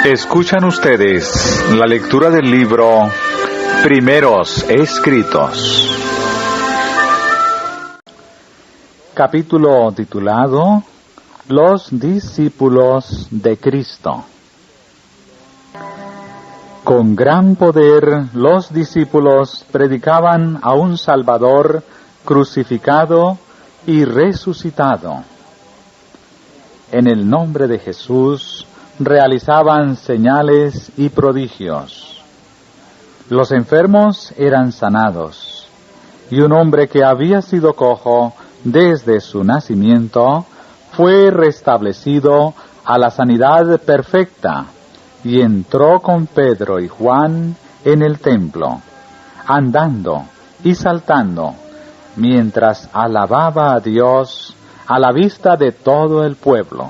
Escuchan ustedes la lectura del libro Primeros Escritos. Capítulo titulado Los discípulos de Cristo. Con gran poder los discípulos predicaban a un Salvador crucificado y resucitado. En el nombre de Jesús realizaban señales y prodigios. Los enfermos eran sanados, y un hombre que había sido cojo desde su nacimiento fue restablecido a la sanidad perfecta y entró con Pedro y Juan en el templo, andando y saltando, mientras alababa a Dios a la vista de todo el pueblo.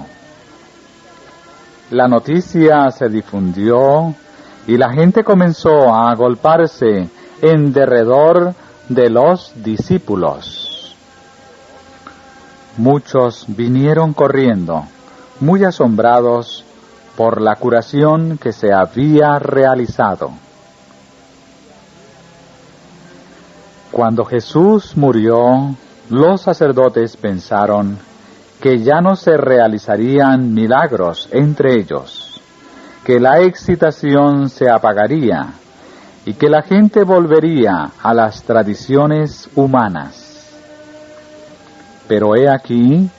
La noticia se difundió y la gente comenzó a agolparse en derredor de los discípulos. Muchos vinieron corriendo, muy asombrados por la curación que se había realizado. Cuando Jesús murió, los sacerdotes pensaron que ya no se realizarían milagros entre ellos, que la excitación se apagaría y que la gente volvería a las tradiciones humanas. Pero he aquí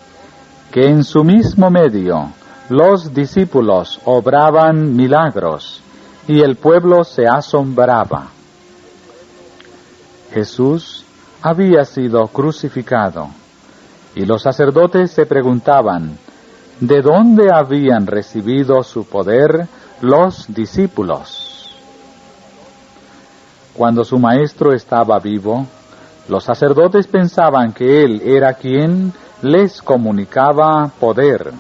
que en su mismo medio los discípulos obraban milagros y el pueblo se asombraba. Jesús había sido crucificado. Y los sacerdotes se preguntaban, ¿de dónde habían recibido su poder los discípulos? Cuando su maestro estaba vivo, los sacerdotes pensaban que él era quien les comunicaba poder.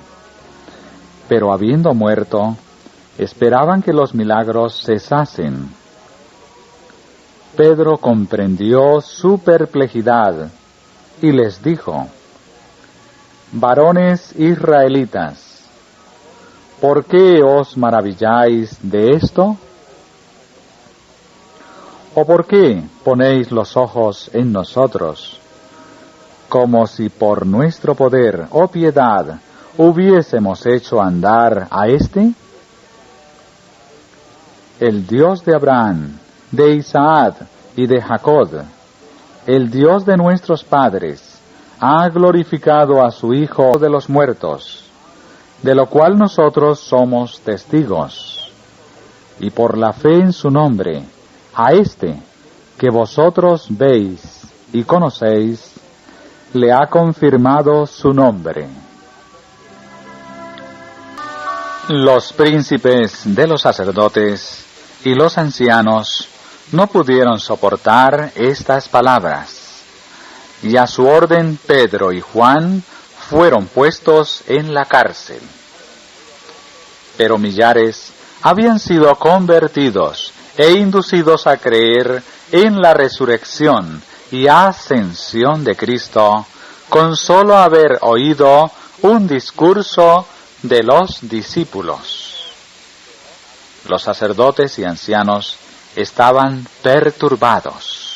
Pero habiendo muerto, esperaban que los milagros cesasen. Pedro comprendió su perplejidad y les dijo, varones israelitas, ¿por qué os maravilláis de esto? ¿O por qué ponéis los ojos en nosotros, como si por nuestro poder o piedad hubiésemos hecho andar a éste? El Dios de Abraham, de Isaac y de Jacob, el Dios de nuestros padres, ha glorificado a su Hijo de los muertos, de lo cual nosotros somos testigos. Y por la fe en su nombre, a este que vosotros veis y conocéis, le ha confirmado su nombre. Los príncipes de los sacerdotes y los ancianos no pudieron soportar estas palabras. Y a su orden Pedro y Juan fueron puestos en la cárcel. Pero millares habían sido convertidos e inducidos a creer en la resurrección y ascensión de Cristo con solo haber oído un discurso de los discípulos. Los sacerdotes y ancianos estaban perturbados.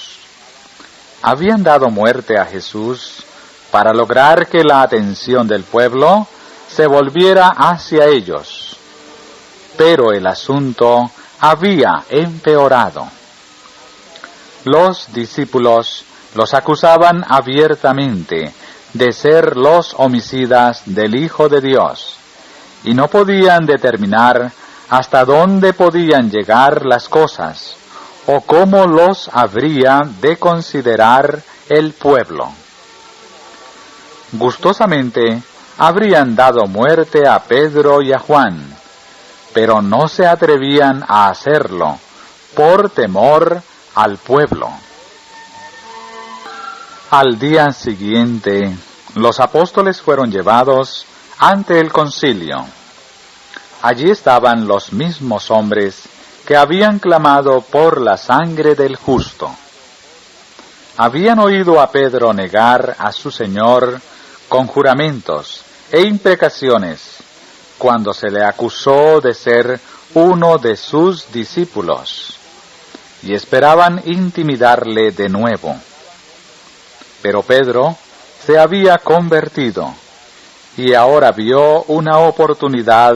Habían dado muerte a Jesús para lograr que la atención del pueblo se volviera hacia ellos. Pero el asunto había empeorado. Los discípulos los acusaban abiertamente de ser los homicidas del Hijo de Dios, y no podían determinar hasta dónde podían llegar las cosas, o cómo los habría de considerar el pueblo. Gustosamente habrían dado muerte a Pedro y a Juan, pero no se atrevían a hacerlo por temor al pueblo. Al día siguiente, los apóstoles fueron llevados ante el concilio. Allí estaban los mismos hombres que habían clamado por la sangre del justo. Habían oído a Pedro negar a su Señor con juramentos e imprecaciones, cuando se le acusó de ser uno de sus discípulos, y esperaban intimidarle de nuevo. Pero Pedro se había convertido, y ahora vio una oportunidad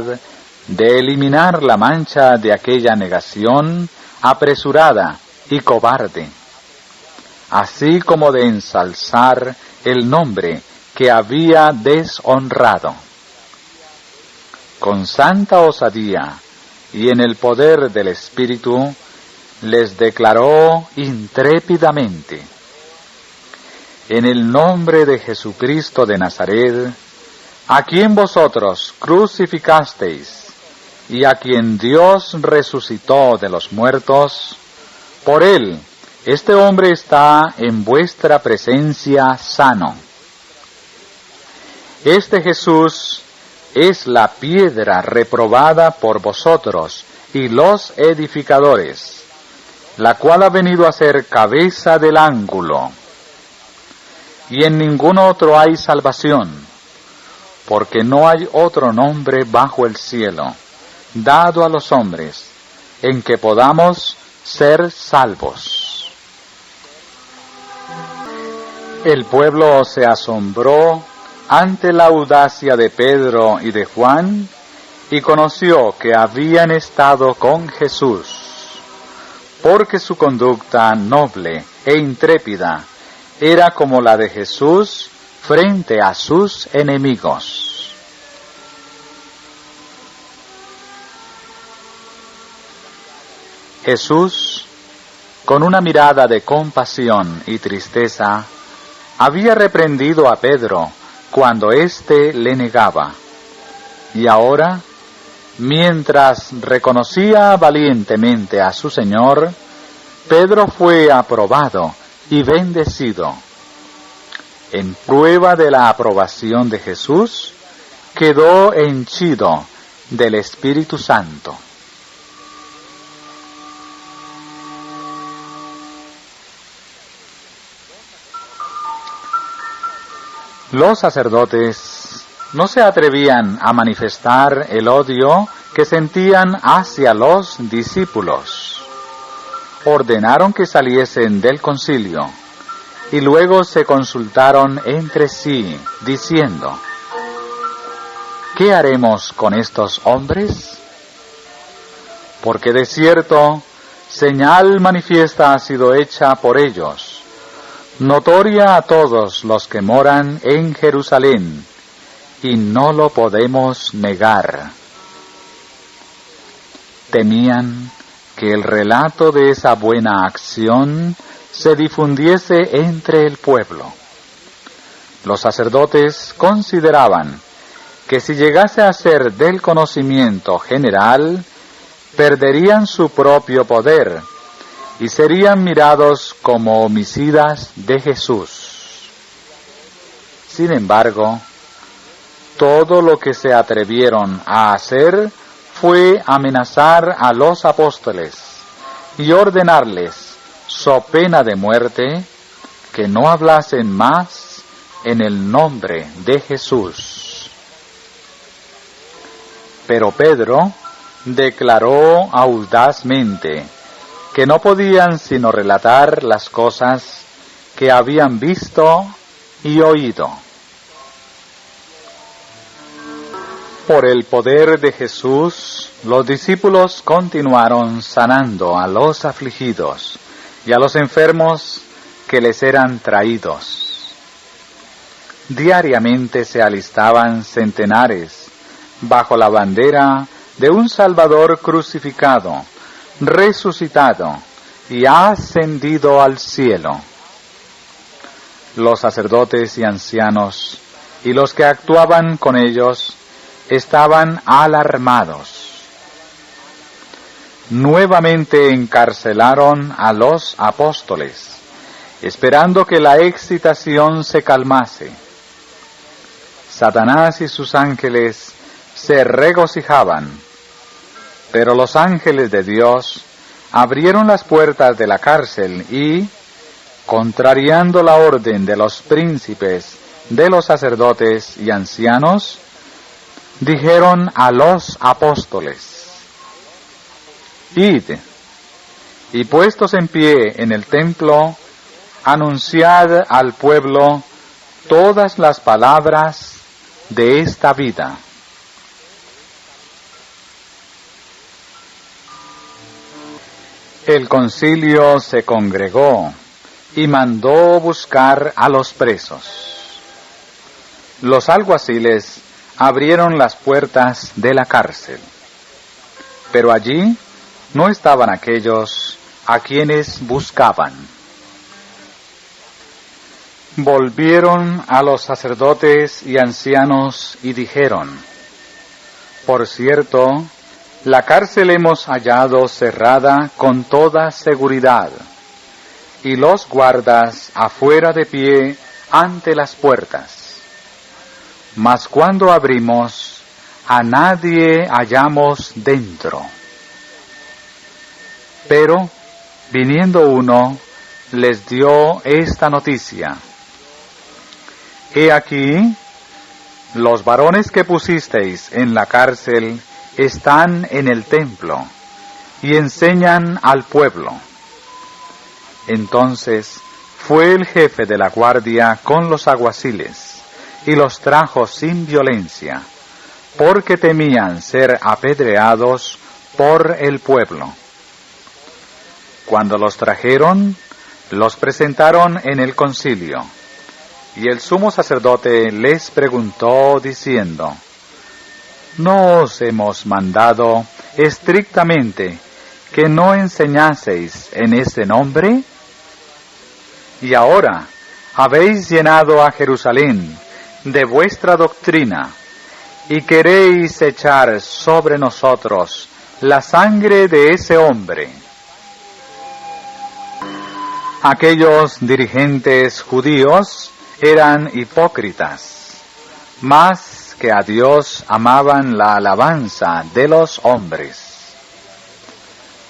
de eliminar la mancha de aquella negación apresurada y cobarde, así como de ensalzar el nombre que había deshonrado. Con santa osadía y en el poder del Espíritu, les declaró intrépidamente: en el nombre de Jesucristo de Nazaret, a quien vosotros crucificasteis y a quien Dios resucitó de los muertos, por él este hombre está en vuestra presencia sano. Este Jesús es la piedra reprobada por vosotros y los edificadores, la cual ha venido a ser cabeza del ángulo. Y en ningún otro hay salvación, porque no hay otro nombre bajo el cielo, dado a los hombres, en que podamos ser salvos. El pueblo se asombró ante la audacia de Pedro y de Juan, y conoció que habían estado con Jesús, porque su conducta noble e intrépida era como la de Jesús frente a sus enemigos. Jesús, con una mirada de compasión y tristeza, había reprendido a Pedro cuando éste le negaba, y ahora, mientras reconocía valientemente a su Señor, Pedro fue aprobado y bendecido. En prueba de la aprobación de Jesús, quedó henchido del Espíritu Santo. Los sacerdotes no se atrevían a manifestar el odio que sentían hacia los discípulos. Ordenaron que saliesen del concilio y luego se consultaron entre sí, diciendo: ¿qué haremos con estos hombres? Porque de cierto, señal manifiesta ha sido hecha por ellos, notoria a todos los que moran en Jerusalén, y no lo podemos negar. Temían que el relato de esa buena acción se difundiese entre el pueblo. Los sacerdotes consideraban que si llegase a ser del conocimiento general, perderían su propio poder y serían mirados como homicidas de Jesús. Sin embargo, todo lo que se atrevieron a hacer fue amenazar a los apóstoles y ordenarles, so pena de muerte, que no hablasen más en el nombre de Jesús. Pero Pedro declaró audazmente que no podían sino relatar las cosas que habían visto y oído. Por el poder de Jesús, los discípulos continuaron sanando a los afligidos y a los enfermos que les eran traídos. Diariamente se alistaban centenares bajo la bandera de un Salvador crucificado, resucitado y ascendido al cielo. Los sacerdotes y ancianos y los que actuaban con ellos estaban alarmados. Nuevamente encarcelaron a los apóstoles, esperando que la excitación se calmase. Satanás y sus ángeles se regocijaban, pero los ángeles de Dios abrieron las puertas de la cárcel y, contrariando la orden de los príncipes, de los sacerdotes y ancianos, dijeron a los apóstoles: Id, y puestos en pie en el templo, anunciad al pueblo todas las palabras de esta vida. El concilio se congregó y mandó buscar a los presos. Los alguaciles abrieron las puertas de la cárcel, pero allí no estaban aquellos a quienes buscaban. Volvieron a los sacerdotes y ancianos y dijeron: por cierto, la cárcel hemos hallado cerrada con toda seguridad, y los guardas afuera de pie ante las puertas. Mas cuando abrimos, a nadie hallamos dentro. Pero, viniendo uno, les dio esta noticia: he aquí, los varones que pusisteis en la cárcel están en el templo y enseñan al pueblo. Entonces fue el jefe de la guardia con los alguaciles y los trajo sin violencia, porque temían ser apedreados por el pueblo. Cuando los trajeron, los presentaron en el concilio, y el sumo sacerdote les preguntó diciendo: ¿no os hemos mandado estrictamente que no enseñaseis en ese nombre? Y ahora habéis llenado a Jerusalén de vuestra doctrina, y queréis echar sobre nosotros la sangre de ese hombre. Aquellos dirigentes judíos eran hipócritas, más que a Dios amaban la alabanza de los hombres.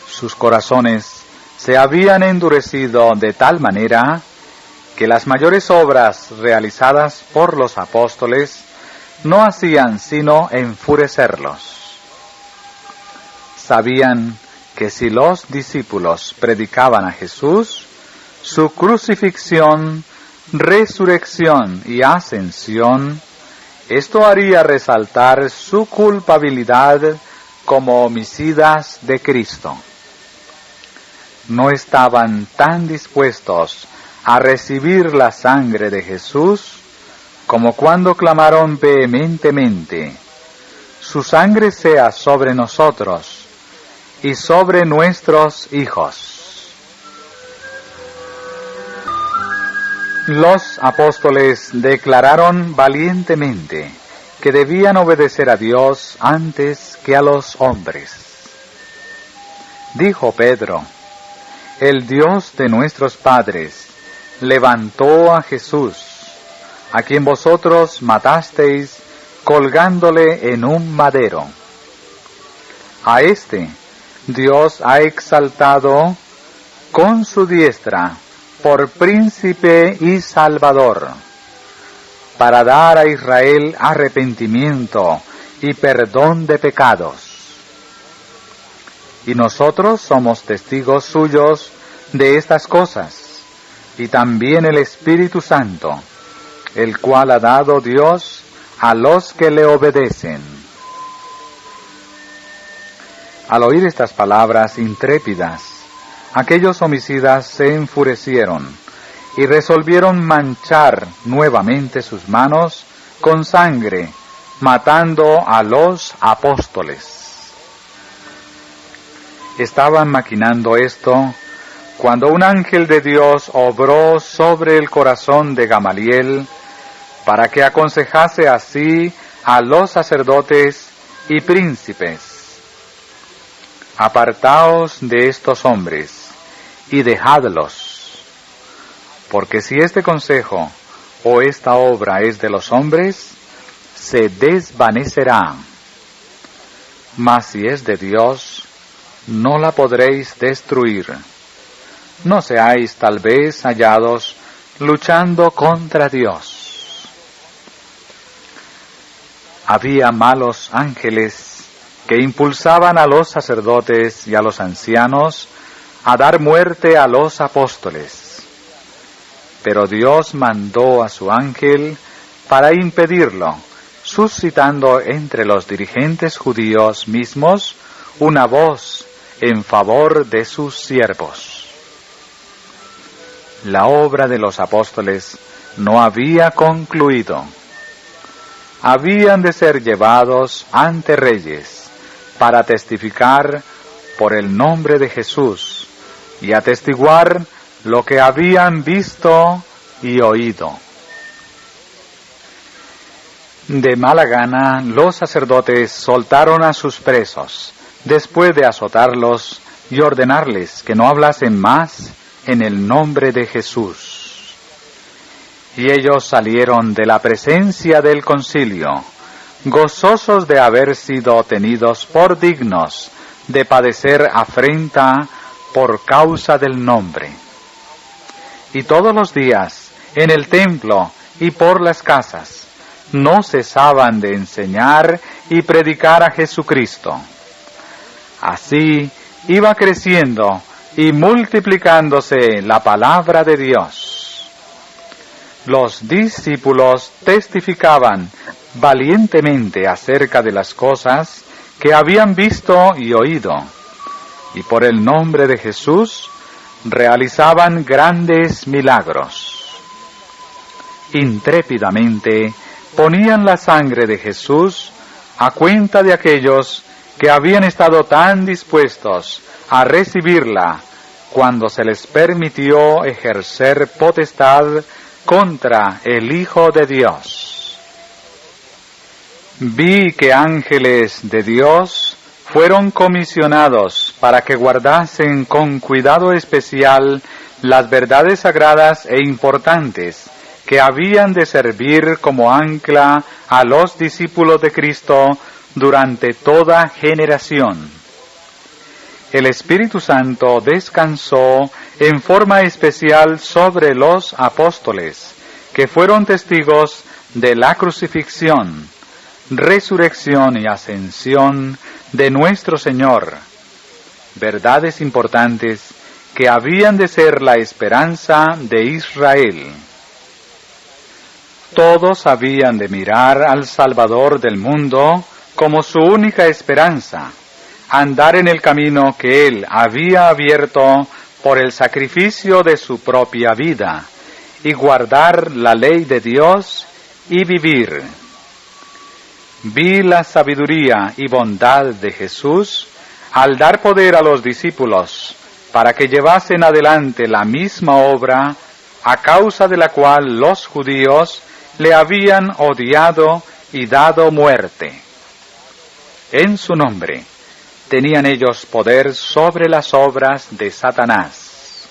Sus corazones se habían endurecido de tal manera que las mayores obras realizadas por los apóstoles no hacían sino enfurecerlos. Sabían que si los discípulos predicaban a Jesús, su crucifixión, resurrección y ascensión, esto haría resaltar su culpabilidad como homicidas de Cristo. No estaban tan dispuestos a recibir la sangre de Jesús como cuando clamaron vehementemente: su sangre sea sobre nosotros y sobre nuestros hijos. Los apóstoles declararon valientemente que debían obedecer a Dios antes que a los hombres. Dijo Pedro: el Dios de nuestros padres levantó a Jesús, a quien vosotros matasteis colgándole en un madero. A éste Dios ha exaltado con su diestra por príncipe y salvador, para dar a Israel arrepentimiento y perdón de pecados. Y nosotros somos testigos suyos de estas cosas, y también el Espíritu Santo, el cual ha dado Dios a los que le obedecen. Al oír estas palabras intrépidas, aquellos homicidas se enfurecieron y resolvieron manchar nuevamente sus manos con sangre, matando a los apóstoles. Estaban maquinando esto cuando un ángel de Dios obró sobre el corazón de Gamaliel para que aconsejase así a los sacerdotes y príncipes: apartaos de estos hombres y dejadlos, porque si este consejo o esta obra es de los hombres, se desvanecerá, mas si es de Dios, no la podréis destruir. No seáis tal vez hallados luchando contra Dios. Había malos ángeles que impulsaban a los sacerdotes y a los ancianos a dar muerte a los apóstoles. Pero Dios mandó a su ángel para impedirlo, suscitando entre los dirigentes judíos mismos una voz en favor de sus siervos. La obra de los apóstoles no había concluido. Habían de ser llevados ante reyes para testificar por el nombre de Jesús y atestiguar lo que habían visto y oído. De mala gana, los sacerdotes soltaron a sus presos, después de azotarlos y ordenarles que no hablasen más en el nombre de Jesús. Y ellos salieron de la presencia del concilio, gozosos de haber sido tenidos por dignos de padecer afrenta por causa del nombre. Y todos los días, en el templo y por las casas, no cesaban de enseñar y predicar a Jesucristo. Así iba creciendo y multiplicándose la palabra de Dios. Los discípulos testificaban valientemente acerca de las cosas que habían visto y oído, y por el nombre de Jesús realizaban grandes milagros. Intrépidamente ponían la sangre de Jesús a cuenta de aquellos que habían estado tan dispuestos a recibirla cuando se les permitió ejercer potestad contra el Hijo de Dios. Vi que ángeles de Dios fueron comisionados para que guardasen con cuidado especial las verdades sagradas e importantes que habían de servir como ancla a los discípulos de Cristo durante toda generación. El Espíritu Santo descansó en forma especial sobre los apóstoles, que fueron testigos de la crucifixión, resurrección y ascensión de nuestro Señor, verdades importantes que habían de ser la esperanza de Israel. Todos habían de mirar al Salvador del mundo como su única esperanza, andar en el camino que Él había abierto por el sacrificio de su propia vida, y guardar la ley de Dios y vivir. Vi la sabiduría y bondad de Jesús al dar poder a los discípulos para que llevasen adelante la misma obra, a causa de la cual los judíos le habían odiado y dado muerte. En su nombre tenían ellos poder sobre las obras de Satanás.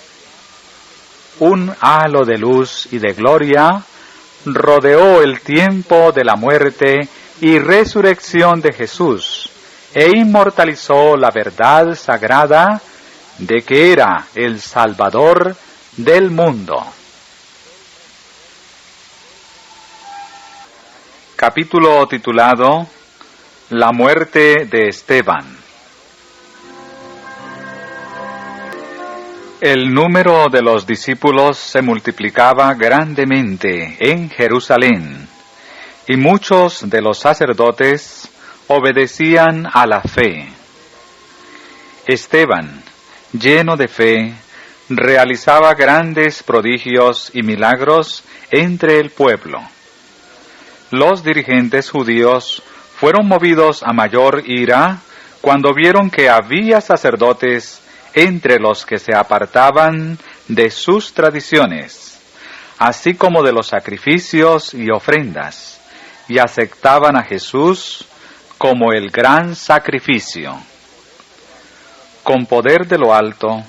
Un halo de luz y de gloria rodeó el tiempo de la muerte y resurrección de Jesús, e inmortalizó la verdad sagrada de que era el Salvador del mundo. Capítulo titulado La muerte de Esteban. El número de los discípulos se multiplicaba grandemente en Jerusalén, y muchos de los sacerdotes obedecían a la fe. Esteban, lleno de fe, realizaba grandes prodigios y milagros entre el pueblo. Los dirigentes judíos fueron movidos a mayor ira cuando vieron que había sacerdotes entre los que se apartaban de sus tradiciones, así como de los sacrificios y ofrendas, y aceptaban a Jesús como el gran sacrificio. Con poder de lo alto,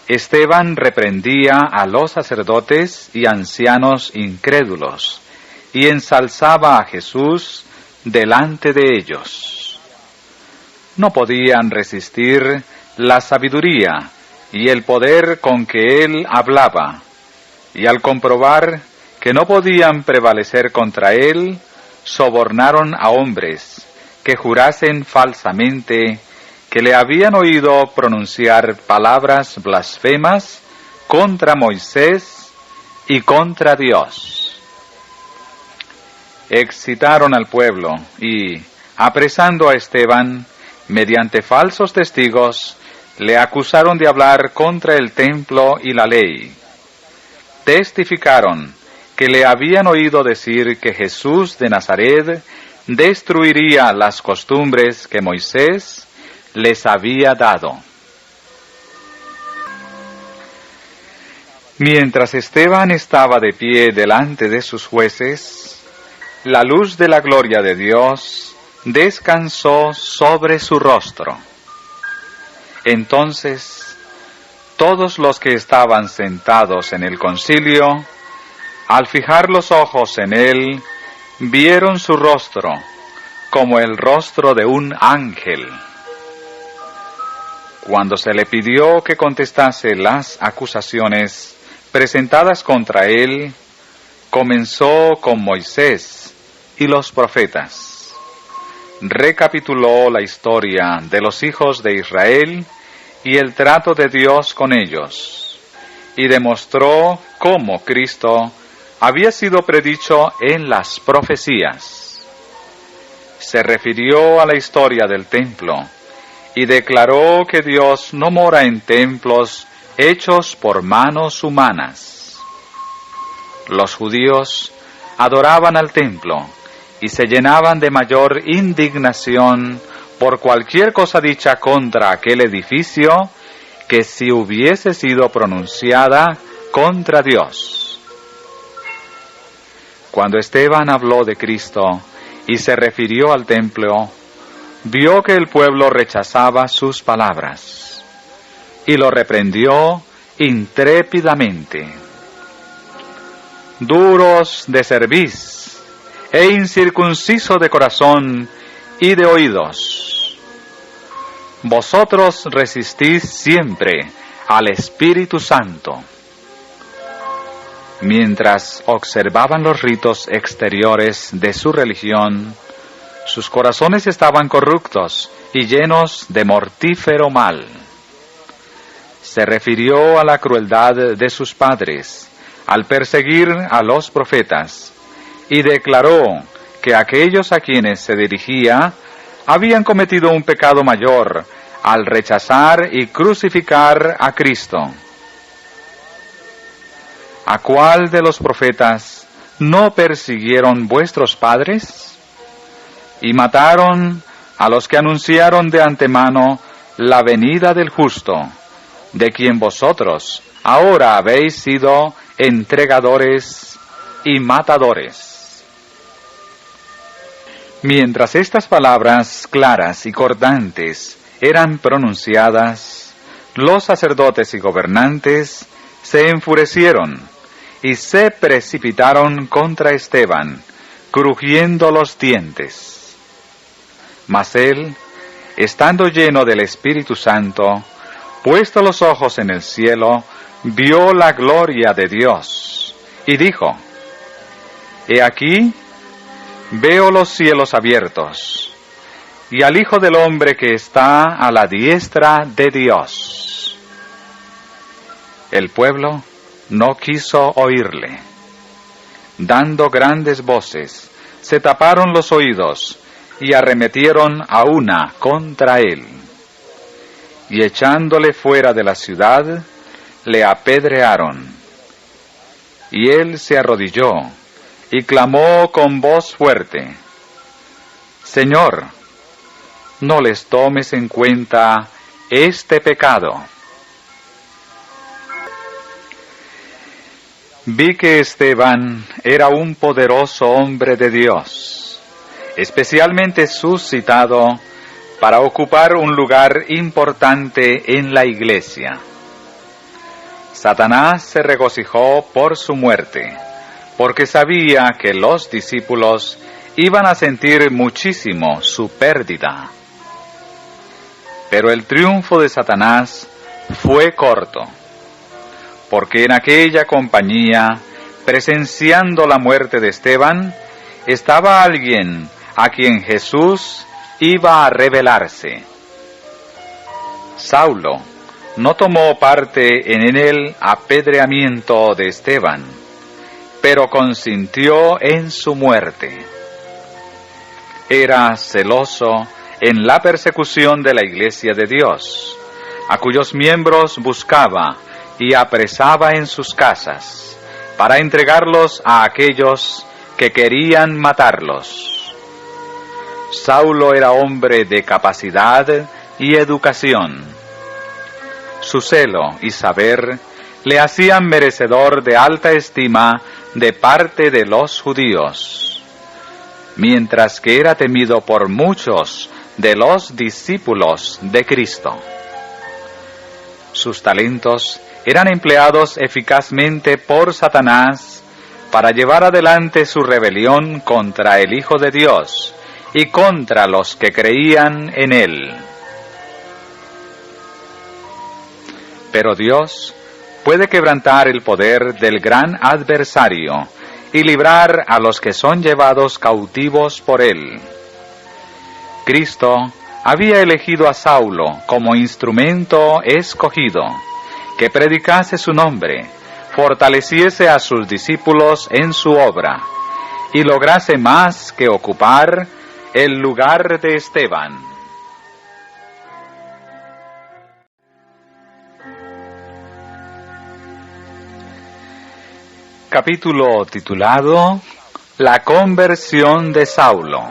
Esteban reprendía a los sacerdotes y ancianos incrédulos, y ensalzaba a Jesús delante de ellos. No podían resistir la sabiduría y el poder con que él hablaba, y al comprobar que no podían prevalecer contra él, sobornaron a hombres que jurasen falsamente que le habían oído pronunciar palabras blasfemas contra Moisés y contra Dios. Excitaron al pueblo y, apresando a Esteban, mediante falsos testigos, le acusaron de hablar contra el templo y la ley. Testificaron que le habían oído decir que Jesús de Nazaret destruiría las costumbres que Moisés les había dado. Mientras Esteban estaba de pie delante de sus jueces, la luz de la gloria de Dios descansó sobre su rostro. Entonces, todos los que estaban sentados en el concilio, al fijar los ojos en él, vieron su rostro como el rostro de un ángel. Cuando se le pidió que contestase las acusaciones presentadas contra él, comenzó con Moisés y los profetas. Recapituló la historia de los hijos de Israel y el trato de Dios con ellos, y demostró cómo Cristo había sido predicho en las profecías. Se refirió a la historia del templo y declaró que Dios no mora en templos hechos por manos humanas. Los judíos adoraban al templo y se llenaban de mayor indignación por cualquier cosa dicha contra aquel edificio que si hubiese sido pronunciada contra Dios. Cuando Esteban habló de Cristo y se refirió al templo, vio que el pueblo rechazaba sus palabras y lo reprendió intrépidamente. Duros de cerviz e incircunciso de corazón y de oídos, vosotros resistís siempre al Espíritu Santo. Mientras observaban los ritos exteriores de su religión, sus corazones estaban corruptos y llenos de mortífero mal. Se refirió a la crueldad de sus padres al perseguir a los profetas y declaró que aquellos a quienes se dirigía habían cometido un pecado mayor al rechazar y crucificar a Cristo. ¿A cuál de los profetas no persiguieron vuestros padres? Y mataron a los que anunciaron de antemano la venida del justo, de quien vosotros ahora habéis sido entregadores y matadores. Mientras estas palabras claras y cortantes eran pronunciadas, los sacerdotes y gobernantes se enfurecieron y se precipitaron contra Esteban, crujiendo los dientes. Mas él, estando lleno del Espíritu Santo, puesto los ojos en el cielo, vio la gloria de Dios, y dijo: He aquí, veo los cielos abiertos, y al Hijo del Hombre que está a la diestra de Dios. El pueblo no quiso oírle. Dando grandes voces, se taparon los oídos y arremetieron a una contra él. Y echándole fuera de la ciudad, le apedrearon. Y él se arrodilló y clamó con voz fuerte: Señor, no les tomes en cuenta este pecado. Vi que Esteban era un poderoso hombre de Dios, especialmente suscitado para ocupar un lugar importante en la iglesia. Satanás se regocijó por su muerte, porque sabía que los discípulos iban a sentir muchísimo su pérdida. Pero el triunfo de Satanás fue corto, porque en aquella compañía, presenciando la muerte de Esteban, estaba alguien a quien Jesús iba a rebelarse. Saulo no tomó parte en el apedreamiento de Esteban, pero consintió en su muerte. Era celoso en la persecución de la Iglesia de Dios, a cuyos miembros buscaba y apresaba en sus casas, para entregarlos a aquellos que querían matarlos. Saulo era hombre de capacidad y educación. Su celo y saber le hacían merecedor de alta estima de parte de los judíos, mientras que era temido por muchos de los discípulos de Cristo. Sus talentos eran empleados eficazmente por Satanás para llevar adelante su rebelión contra el Hijo de Dios y contra los que creían en Él. Pero Dios puede quebrantar el poder del gran adversario y librar a los que son llevados cautivos por él. Cristo había elegido a Saulo como instrumento escogido, que predicase su nombre, fortaleciese a sus discípulos en su obra, y lograse más que ocupar el lugar de Esteban. Capítulo titulado La conversión de Saulo.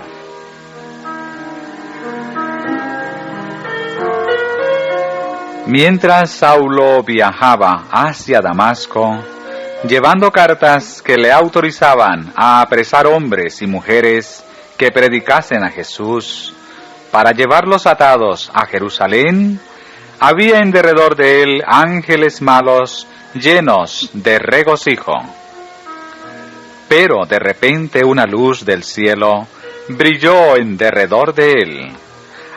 Mientras Saulo viajaba hacia Damasco, llevando cartas que le autorizaban a apresar hombres y mujeres que predicasen a Jesús, para llevarlos atados a Jerusalén, había en derredor de él ángeles malos llenos de regocijo. Pero de repente una luz del cielo brilló en derredor de él,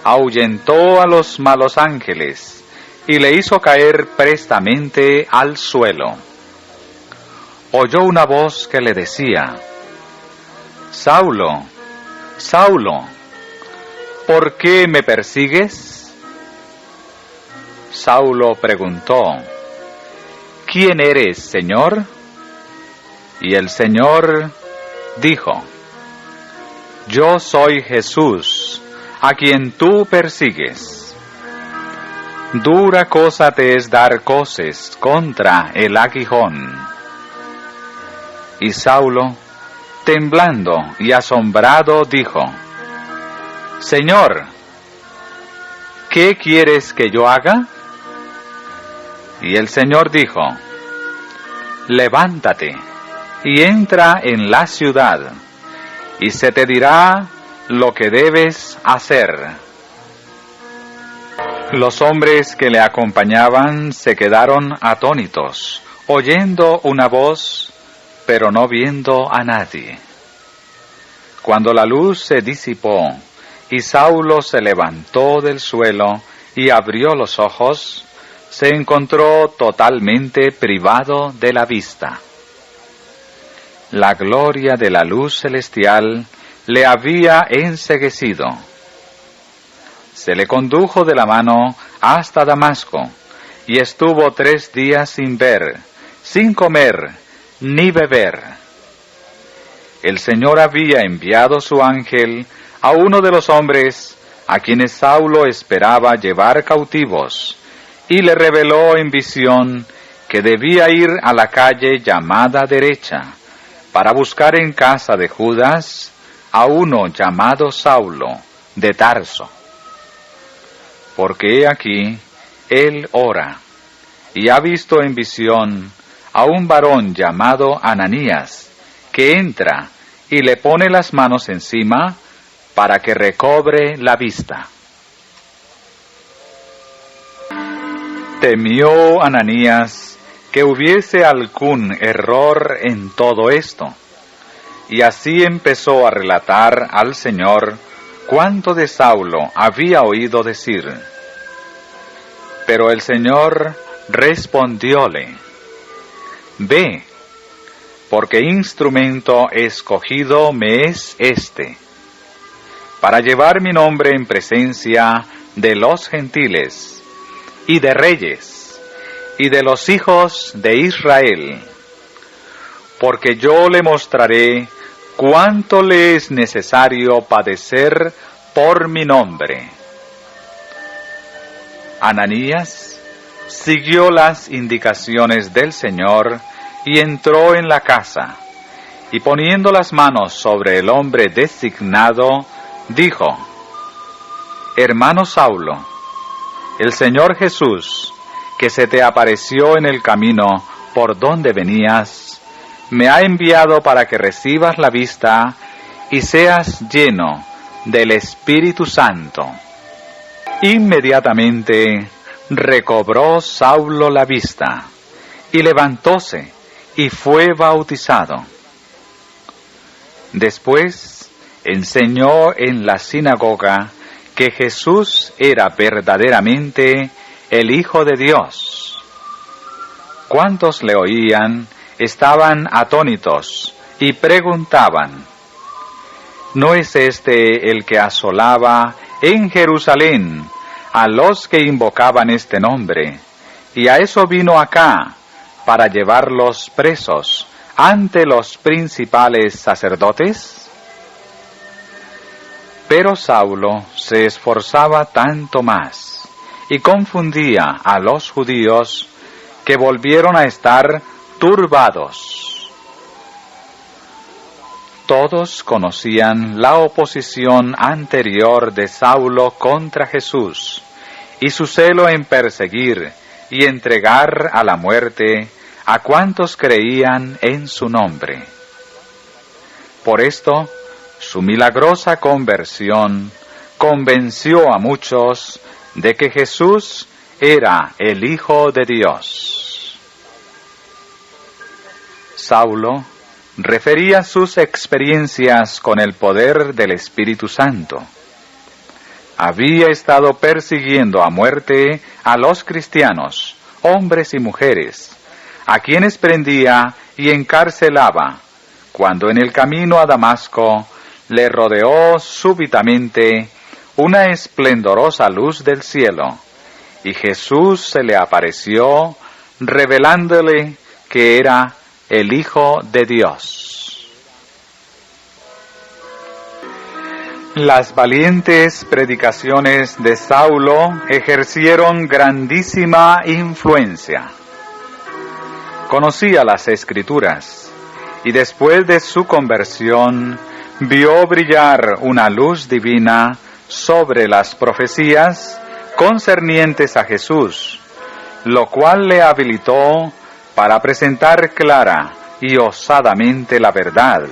ahuyentó a los malos ángeles y le hizo caer prestamente al suelo. Oyó una voz que le decía: Saulo, Saulo, ¿por qué me persigues? Saulo preguntó: ¿Quién eres, Señor? Y el Señor dijo: Yo soy Jesús, a quien tú persigues. Dura cosa te es dar coces contra el aguijón. Y Saulo, temblando y asombrado, dijo: Señor, ¿qué quieres que yo haga? Y el Señor dijo: Levántate y entra en la ciudad, y se te dirá lo que debes hacer. Los hombres que le acompañaban se quedaron atónitos, oyendo una voz, pero no viendo a nadie. Cuando la luz se disipó, y Saulo se levantó del suelo y abrió los ojos, se encontró totalmente privado de la vista. La gloria de la luz celestial le había enceguecido. Se le condujo de la mano hasta Damasco, y estuvo 3 días sin ver, sin comer, ni beber. El Señor había enviado su ángel a uno de los hombres a quienes Saulo esperaba llevar cautivos, y le reveló en visión que debía ir a la calle llamada Derecha, para buscar en casa de Judas a uno llamado Saulo, de Tarso. Porque he aquí, él ora, y ha visto en visión a un varón llamado Ananías, que entra y le pone las manos encima para que recobre la vista. Temió Ananías que hubiese algún error en todo esto, y así empezó a relatar al Señor cuánto de Saulo había oído decir. Pero el Señor respondióle: Ve, porque instrumento escogido me es este, para llevar mi nombre en presencia de los gentiles, y de reyes, y de los hijos de Israel, porque yo le mostraré cuánto le es necesario padecer por mi nombre. Ananías siguió las indicaciones del Señor y entró en la casa, y poniendo las manos sobre el hombre designado, dijo: Hermano Saulo, el Señor Jesús, que se te apareció en el camino por donde venías, me ha enviado para que recibas la vista y seas lleno del Espíritu Santo. Inmediatamente recobró Saulo la vista, y levantóse, y fue bautizado. Después enseñó en la sinagoga que Jesús era verdaderamente el Hijo de Dios. Cuantos le oían estaban atónitos y preguntaban: ¿no es este el que asolaba en Jerusalén a los que invocaban este nombre, y a eso vino acá, para llevarlos presos ante los principales sacerdotes? Pero Saulo se esforzaba tanto más y confundía a los judíos, que volvieron a estar turbados. Todos conocían la oposición anterior de Saulo contra Jesús y su celo en perseguir y entregar a la muerte a cuantos creían en su nombre. Por esto, su milagrosa conversión convenció a muchos de que Jesús era el Hijo de Dios. Saulo refería sus experiencias con el poder del Espíritu Santo. Había estado persiguiendo a muerte a los cristianos, hombres y mujeres, a quienes prendía y encarcelaba, cuando en el camino a Damasco le rodeó súbitamente una esplendorosa luz del cielo, y Jesús se le apareció, revelándole que era el Hijo de Dios. Las valientes predicaciones de Saulo ejercieron grandísima influencia. Conocía las Escrituras, y después de su conversión vio brillar una luz divina sobre las profecías concernientes a Jesús, lo cual le habilitó para presentar clara y osadamente la verdad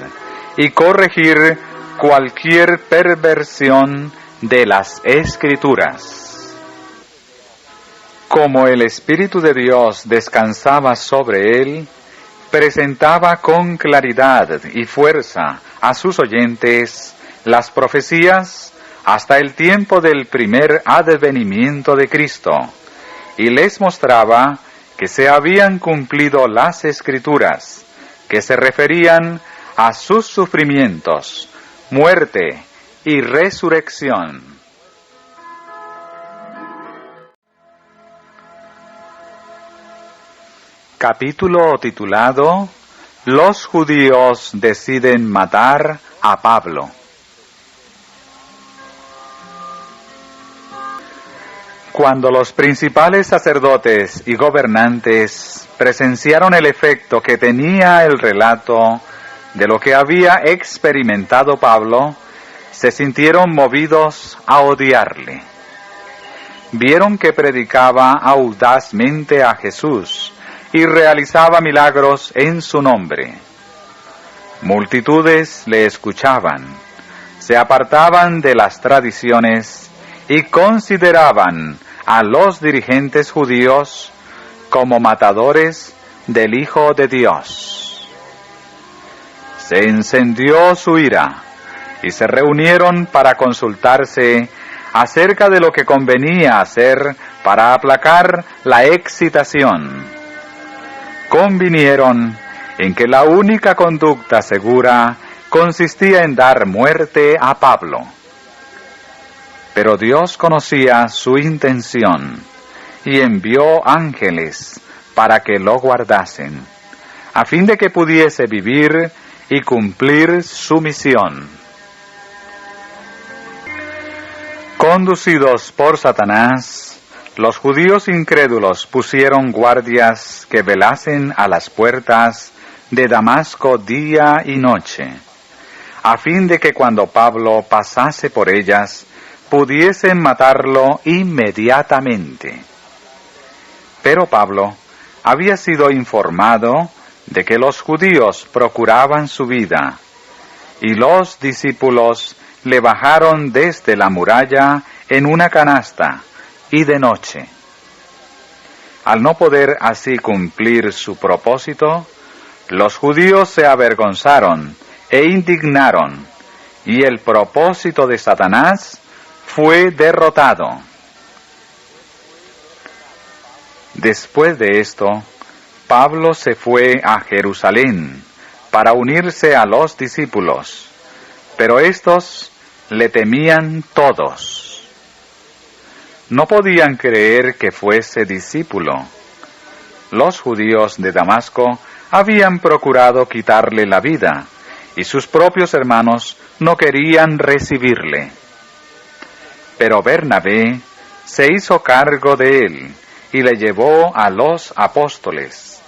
y corregir cualquier perversión de las Escrituras. Como el Espíritu de Dios descansaba sobre él, presentaba con claridad y fuerza a sus oyentes las profecías hasta el tiempo del primer advenimiento de Cristo, y les mostraba que se habían cumplido las Escrituras, que se referían a sus sufrimientos, muerte y resurrección. Capítulo titulado: Los judíos deciden matar a Pablo. Cuando los principales sacerdotes y gobernantes presenciaron el efecto que tenía el relato de lo que había experimentado Pablo, se sintieron movidos a odiarle. Vieron que predicaba audazmente a Jesús y realizaba milagros en su nombre. Multitudes le escuchaban, se apartaban de las tradiciones y consideraban a los dirigentes judíos como matadores del Hijo de Dios. Se encendió su ira y se reunieron para consultarse acerca de lo que convenía hacer para aplacar la excitación. Convinieron en que la única conducta segura consistía en dar muerte a Pablo. Pero Dios conocía su intención y envió ángeles para que lo guardasen, a fin de que pudiese vivir y cumplir su misión. Conducidos por Satanás, los judíos incrédulos pusieron guardias que velasen a las puertas de Damasco día y noche, a fin de que cuando Pablo pasase por ellas, pudiesen matarlo inmediatamente. Pero Pablo había sido informado de que los judíos procuraban su vida, y los discípulos le bajaron desde la muralla en una canasta, y de noche. Al no poder así cumplir su propósito, los judíos se avergonzaron e indignaron, y el propósito de Satanás fue derrotado. Después de esto, Pablo se fue a Jerusalén para unirse a los discípulos, pero estos le temían todos. No podían creer que fuese discípulo. Los judíos de Damasco habían procurado quitarle la vida, y sus propios hermanos no querían recibirle. Pero Bernabé se hizo cargo de él y le llevó a los apóstoles,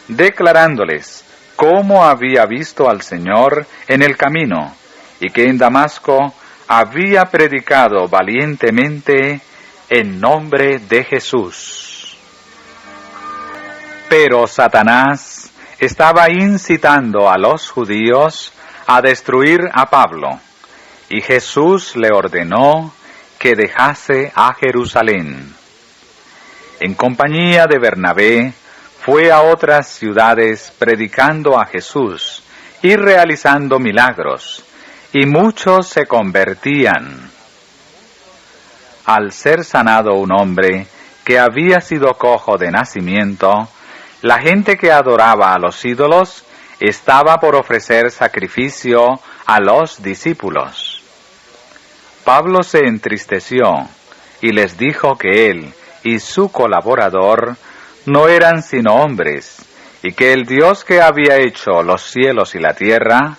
declarándoles cómo había visto al Señor en el camino y que en Damasco había predicado valientemente en nombre de Jesús. Pero Satanás estaba incitando a los judíos a destruir a Pablo, y Jesús le ordenó que dejase a Jerusalén. En compañía de Bernabé, fue a otras ciudades predicando a Jesús y realizando milagros, y muchos se convertían. Al ser sanado un hombre que había sido cojo de nacimiento, la gente que adoraba a los ídolos estaba por ofrecer sacrificio a los discípulos. Pablo se entristeció y les dijo que él y su colaborador no eran sino hombres, y que el Dios que había hecho los cielos y la tierra,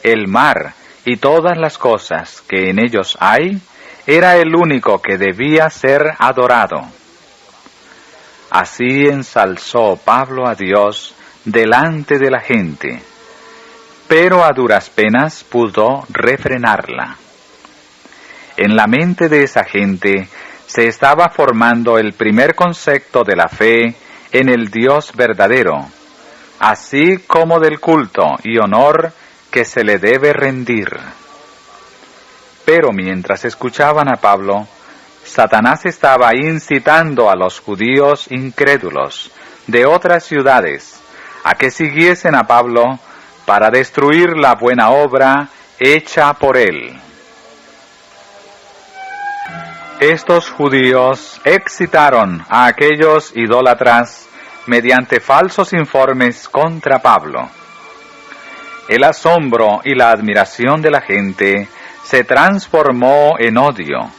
el mar y todas las cosas que en ellos hay, era el único que debía ser adorado. Así ensalzó Pablo a Dios delante de la gente, pero a duras penas pudo refrenarla. En la mente de esa gente se estaba formando el primer concepto de la fe en el Dios verdadero, así como del culto y honor que se le debe rendir. Pero mientras escuchaban a Pablo, Satanás estaba incitando a los judíos incrédulos de otras ciudades a que siguiesen a Pablo para destruir la buena obra hecha por él. Estos judíos excitaron a aquellos idólatras mediante falsos informes contra Pablo. El asombro y la admiración de la gente se transformó en odio,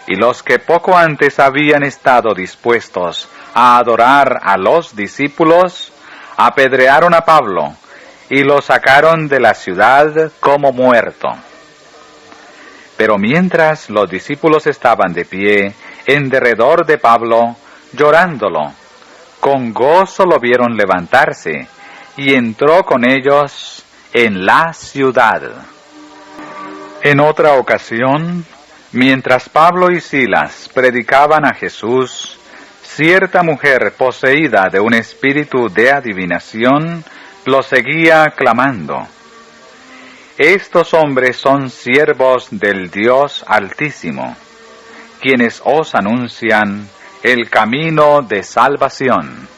y los que poco antes habían estado dispuestos a adorar a los discípulos, apedrearon a Pablo y lo sacaron de la ciudad como muerto. Pero mientras los discípulos estaban de pie en derredor de Pablo, llorándolo, con gozo lo vieron levantarse, y entró con ellos en la ciudad. En otra ocasión, mientras Pablo y Silas predicaban a Jesús, cierta mujer poseída de un espíritu de adivinación lo seguía clamando: «Estos hombres son siervos del Dios Altísimo, quienes os anuncian el camino de salvación».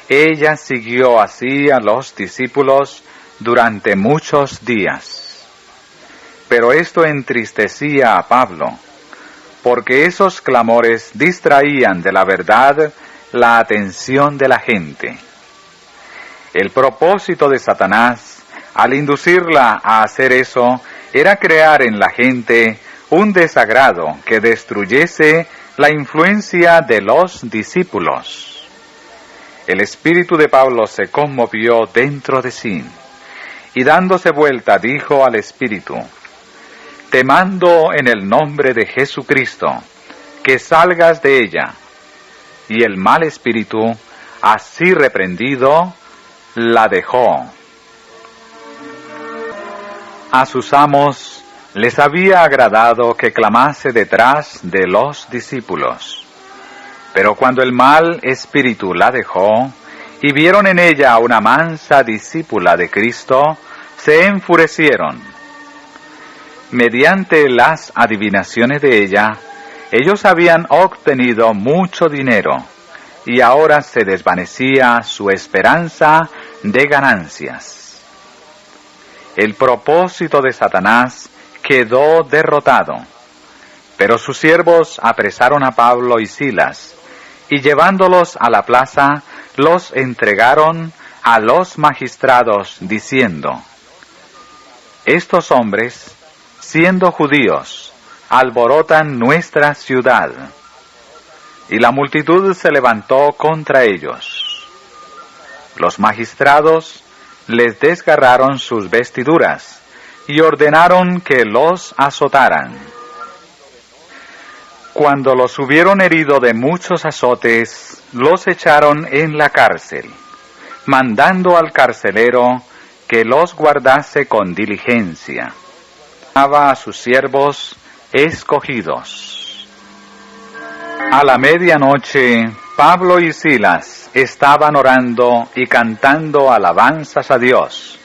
Ella siguió así a los discípulos durante muchos días. Pero esto entristecía a Pablo, porque esos clamores distraían de la verdad la atención de la gente. El propósito de Satanás, al inducirla a hacer eso, era crear en la gente un desagrado que destruyese la influencia de los discípulos. El espíritu de Pablo se conmovió dentro de sí, y dándose vuelta dijo al espíritu: «Te mando en el nombre de Jesucristo, que salgas de ella». Y el mal espíritu, así reprendido, la dejó. A sus amos les había agradado que clamase detrás de los discípulos. Pero cuando el mal espíritu la dejó, y vieron en ella una mansa discípula de Cristo, se enfurecieron. Mediante las adivinaciones de ella, ellos habían obtenido mucho dinero, y ahora se desvanecía su esperanza de ganancias. El propósito de Satanás quedó derrotado, pero sus siervos apresaron a Pablo y Silas, y llevándolos a la plaza, los entregaron a los magistrados, diciendo: «Estos hombres, siendo judíos, alborotan nuestra ciudad». Y la multitud se levantó contra ellos. Los magistrados les desgarraron sus vestiduras y ordenaron que los azotaran. Cuando los hubieron herido de muchos azotes, los echaron en la cárcel, mandando al carcelero que los guardase con diligencia. Daba a sus siervos escogidos. A la medianoche, Pablo y Silas estaban orando y cantando alabanzas a Dios,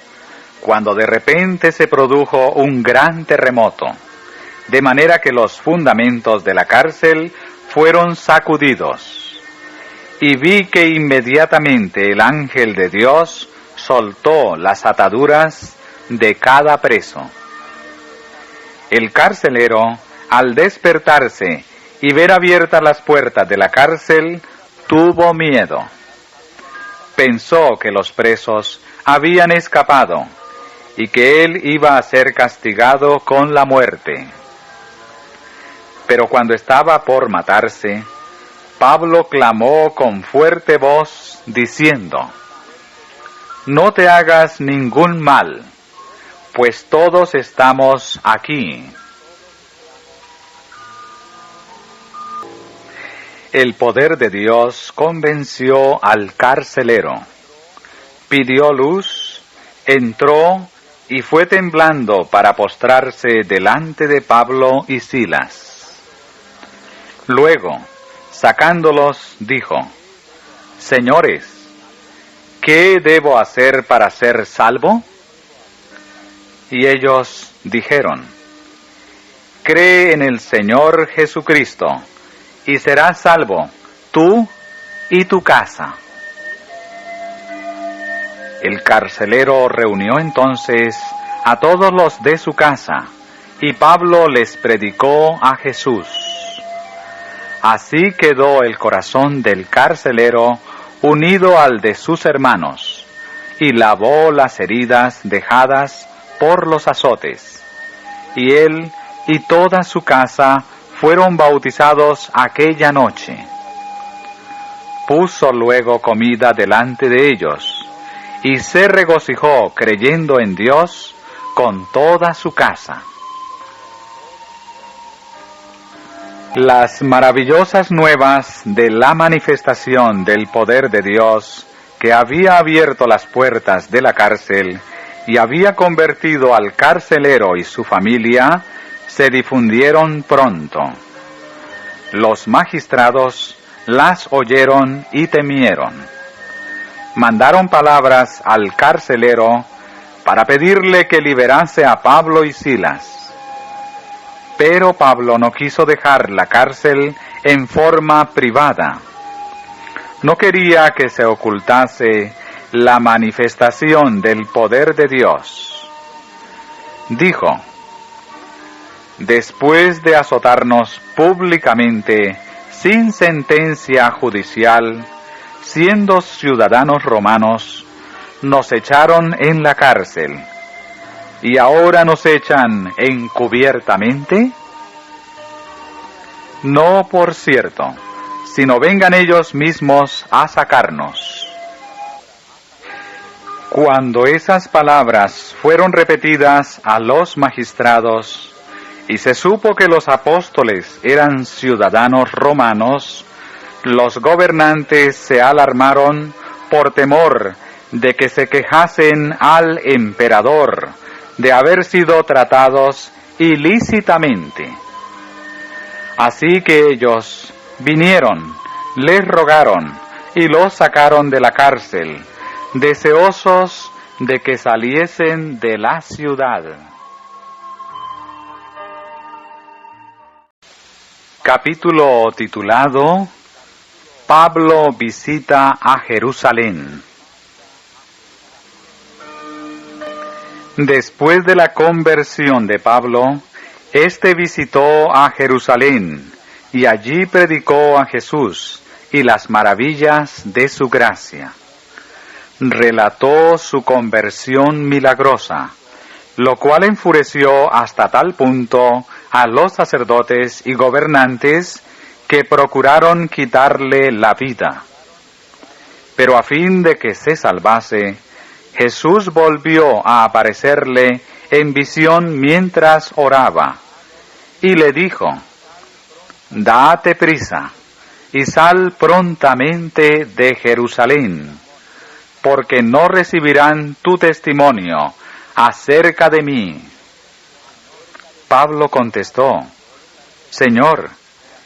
cuando de repente se produjo un gran terremoto, de manera que los fundamentos de la cárcel fueron sacudidos. Y vi que inmediatamente el ángel de Dios soltó las ataduras de cada preso. El carcelero, al despertarse y ver abiertas las puertas de la cárcel, tuvo miedo. Pensó que los presos habían escapado y que él iba a ser castigado con la muerte. Pero cuando estaba por matarse, Pablo clamó con fuerte voz, diciendo: «No te hagas ningún mal, pues todos estamos aquí». El poder de Dios convenció al carcelero. Pidió luz, entró y fue temblando para postrarse delante de Pablo y Silas. Luego, sacándolos, dijo: «Señores, ¿qué debo hacer para ser salvo?». Y ellos dijeron: «Cree en el Señor Jesucristo, y serás salvo, tú y tu casa». El carcelero reunió entonces a todos los de su casa, y Pablo les predicó a Jesús. Así quedó el corazón del carcelero unido al de sus hermanos, y lavó las heridas dejadas por los azotes. Y él y toda su casa fueron bautizados aquella noche. Puso luego comida delante de ellos, y se regocijó creyendo en Dios con toda su casa. Las maravillosas nuevas de la manifestación del poder de Dios, que había abierto las puertas de la cárcel y había convertido al carcelero y su familia, se difundieron pronto. Los magistrados las oyeron y temieron. Mandaron palabras al carcelero para pedirle que liberase a Pablo y Silas. Pero Pablo no quiso dejar la cárcel en forma privada. No quería que se ocultase la manifestación del poder de Dios. Dijo: «Después de azotarnos públicamente, sin sentencia judicial, siendo ciudadanos romanos, nos echaron en la cárcel, y ahora nos echan encubiertamente». no por cierto, sino vengan ellos mismos a sacarnos. Cuando esas palabras fueron repetidas a los magistrados, y se supo que los apóstoles eran ciudadanos romanos, los gobernantes se alarmaron por temor de que se quejasen al emperador de haber sido tratados ilícitamente. Así que ellos vinieron, les rogaron y los sacaron de la cárcel, deseosos de que saliesen de la ciudad. Capítulo titulado Pablo visita a Jerusalén. Después de la conversión de Pablo, éste visitó a Jerusalén y allí predicó a Jesús y las maravillas de su gracia. Relató su conversión milagrosa, lo cual enfureció hasta tal punto a los sacerdotes y gobernantes que procuraron quitarle la vida. Pero a fin de que se salvase, Jesús volvió a aparecerle en visión mientras oraba, y le dijo: «Date prisa y sal prontamente de Jerusalén, porque no recibirán tu testimonio acerca de mí». Pablo contestó: «Señor,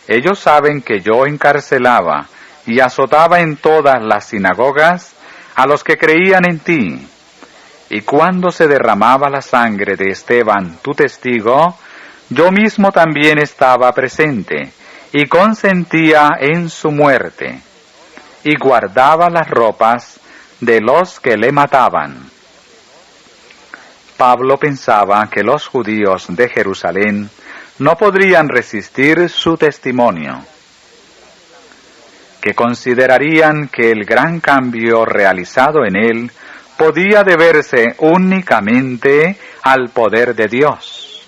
ellos saben que yo encarcelaba y azotaba en todas las sinagogas a los que creían en ti, y cuando se derramaba la sangre de Esteban, tu testigo, yo mismo también estaba presente, y consentía en su muerte, y guardaba las ropas de los que le mataban». Pablo pensaba que los judíos de Jerusalén no podrían resistir su testimonio, que considerarían que el gran cambio realizado en él podía deberse únicamente al poder de Dios.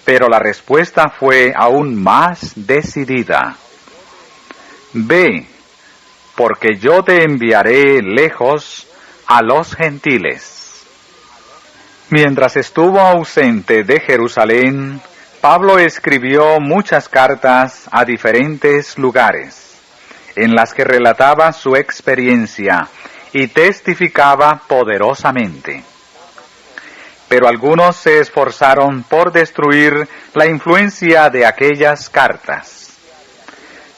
Pero la respuesta fue aún más decidida: «Ve, porque yo te enviaré lejos a los gentiles». Mientras estuvo ausente de Jerusalén, Pablo escribió muchas cartas a diferentes lugares, en las que relataba su experiencia y testificaba poderosamente. Pero algunos se esforzaron por destruir la influencia de aquellas cartas.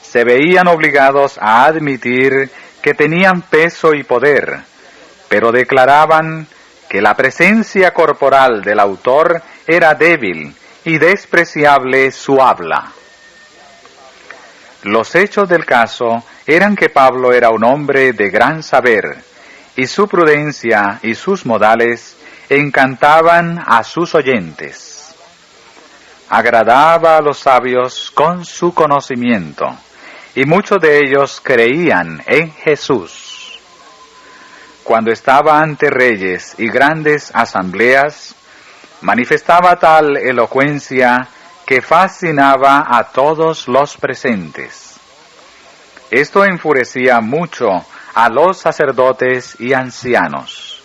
Se veían obligados a admitir que tenían peso y poder, pero declaraban que la presencia corporal del autor era débil y despreciable su habla. Los hechos del caso eran que Pablo era un hombre de gran saber, y su prudencia y sus modales encantaban a sus oyentes. Agradaba a los sabios con su conocimiento, y muchos de ellos creían en Jesús. Cuando estaba ante reyes y grandes asambleas, manifestaba tal elocuencia que fascinaba a todos los presentes. Esto enfurecía mucho a los sacerdotes y ancianos.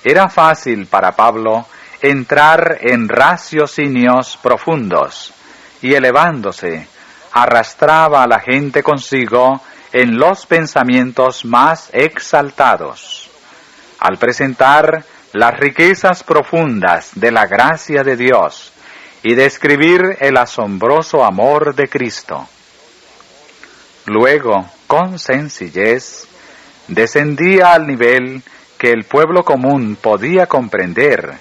Era fácil para Pablo entrar en raciocinios profundos, y elevándose, arrastraba a la gente consigo en los pensamientos más exaltados, al presentar las riquezas profundas de la gracia de Dios y describir el asombroso amor de Cristo. Luego, con sencillez, descendía al nivel que el pueblo común podía comprender,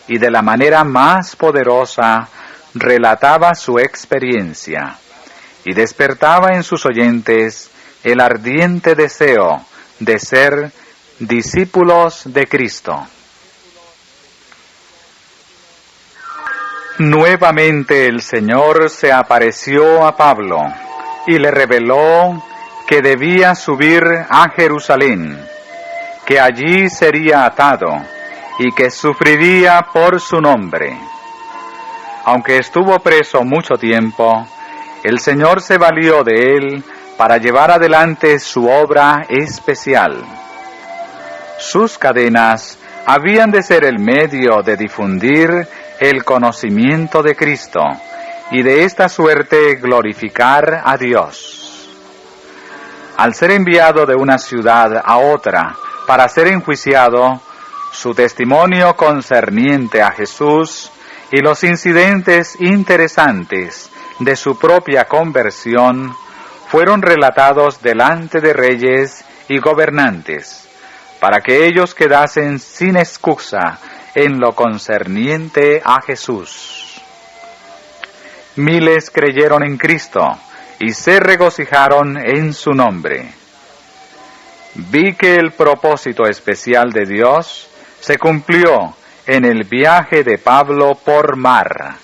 y de la manera más poderosa relataba su experiencia, y despertaba en sus oyentes el ardiente deseo de ser discípulos de Cristo. Nuevamente el Señor se apareció a Pablo y le reveló que debía subir a Jerusalén, que allí sería atado y que sufriría por su nombre. Aunque estuvo preso mucho tiempo, el Señor se valió de él para llevar adelante su obra especial. Sus cadenas habían de ser el medio de difundir el conocimiento de Cristo y de esta suerte glorificar a Dios. Al ser enviado de una ciudad a otra para ser enjuiciado, su testimonio concerniente a Jesús y los incidentes interesantes de su propia conversión fueron relatados delante de reyes y gobernantes, para que ellos quedasen sin excusa en lo concerniente a Jesús. Miles creyeron en Cristo y se regocijaron en su nombre. Vi que el propósito especial de Dios se cumplió en el viaje de Pablo por mar.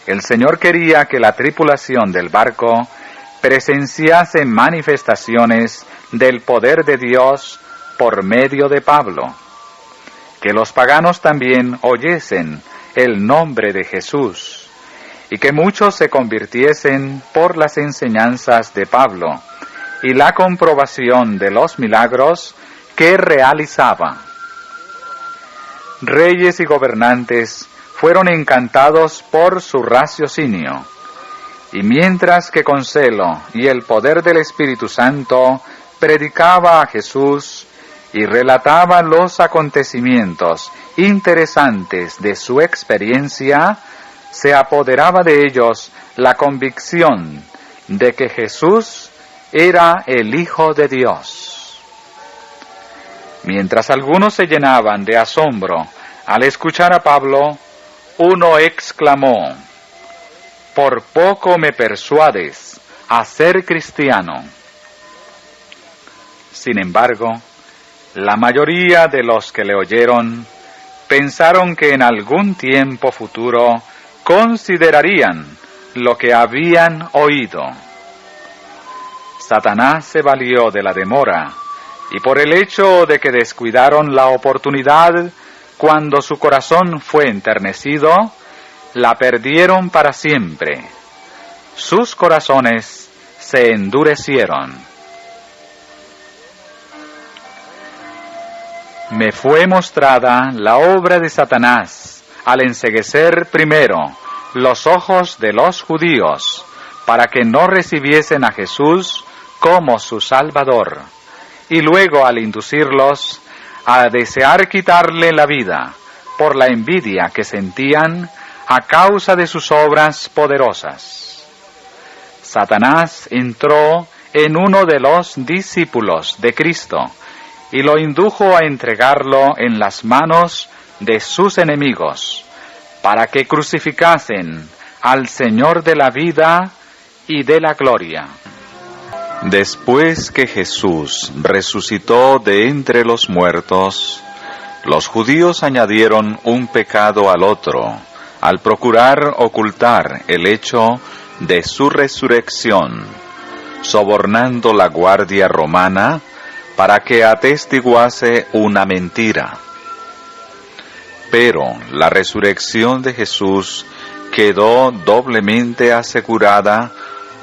El Señor quería que la tripulación del barco presenciase manifestaciones del poder de Dios por medio de Pablo, que los paganos también oyesen el nombre de Jesús, y que muchos se convirtiesen por las enseñanzas de Pablo y la comprobación de los milagros que realizaba. Reyes y gobernantes fueron encantados por su raciocinio, y mientras que con celo y el poder del Espíritu Santo predicaba a Jesús y relataba los acontecimientos interesantes de su experiencia, se apoderaba de ellos la convicción de que Jesús era el Hijo de Dios. Mientras algunos se llenaban de asombro al escuchar a Pablo, uno exclamó: «Por poco me persuades a ser cristiano». Sin embargo, la mayoría de los que le oyeron pensaron que en algún tiempo futuro considerarían lo que habían oído. Satanás se valió de la demora, y por el hecho de que descuidaron la oportunidad cuando su corazón fue enternecido, la perdieron para siempre. Sus corazones se endurecieron. Me fue mostrada la obra de Satanás al enceguecer primero los ojos de los judíos, para que no recibiesen a Jesús como su Salvador, y luego al inducirlos a desear quitarle la vida por la envidia que sentían a causa de sus obras poderosas. Satanás entró en uno de los discípulos de Cristo y lo indujo a entregarlo en las manos de sus enemigos, para que crucificasen al Señor de la vida y de la gloria. Después que Jesús resucitó de entre los muertos, los judíos añadieron un pecado al otro, al procurar ocultar el hecho de su resurrección, sobornando la guardia romana para que atestiguase una mentira. Pero la resurrección de Jesús quedó doblemente asegurada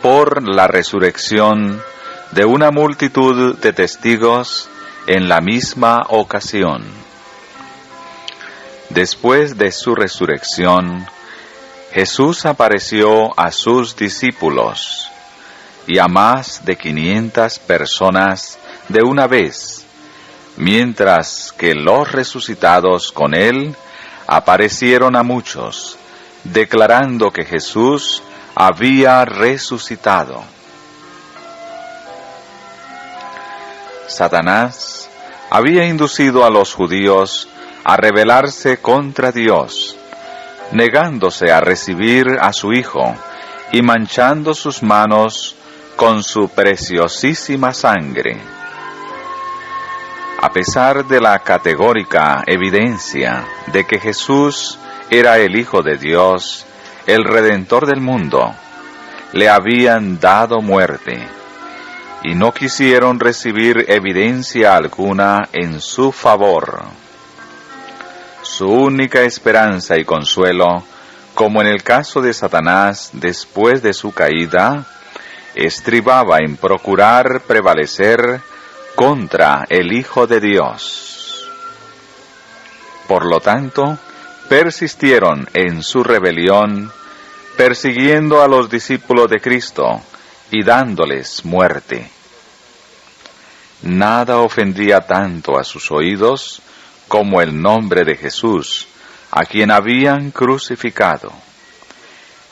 por la resurrección de una multitud de testigos en la misma ocasión. Después de su resurrección, Jesús apareció a sus discípulos y a más de 500 personas de una vez, mientras que los resucitados con él aparecieron a muchos, declarando que Jesús había resucitado. Satanás había inducido a los judíos a rebelarse contra Dios, negándose a recibir a su Hijo y manchando sus manos con su preciosísima sangre. A pesar de la categórica evidencia de que Jesús era el Hijo de Dios, el Redentor del mundo, le habían dado muerte, y no quisieron recibir evidencia alguna en su favor. Su única esperanza y consuelo como en el caso de Satanás después de su caída, estribaba en procurar prevalecer contra el Hijo de Dios. Por lo tanto, persistieron en su rebelión, persiguiendo a los discípulos de Cristo y dándoles muerte. Nada ofendía tanto a sus oídos como el nombre de Jesús, a quien habían crucificado,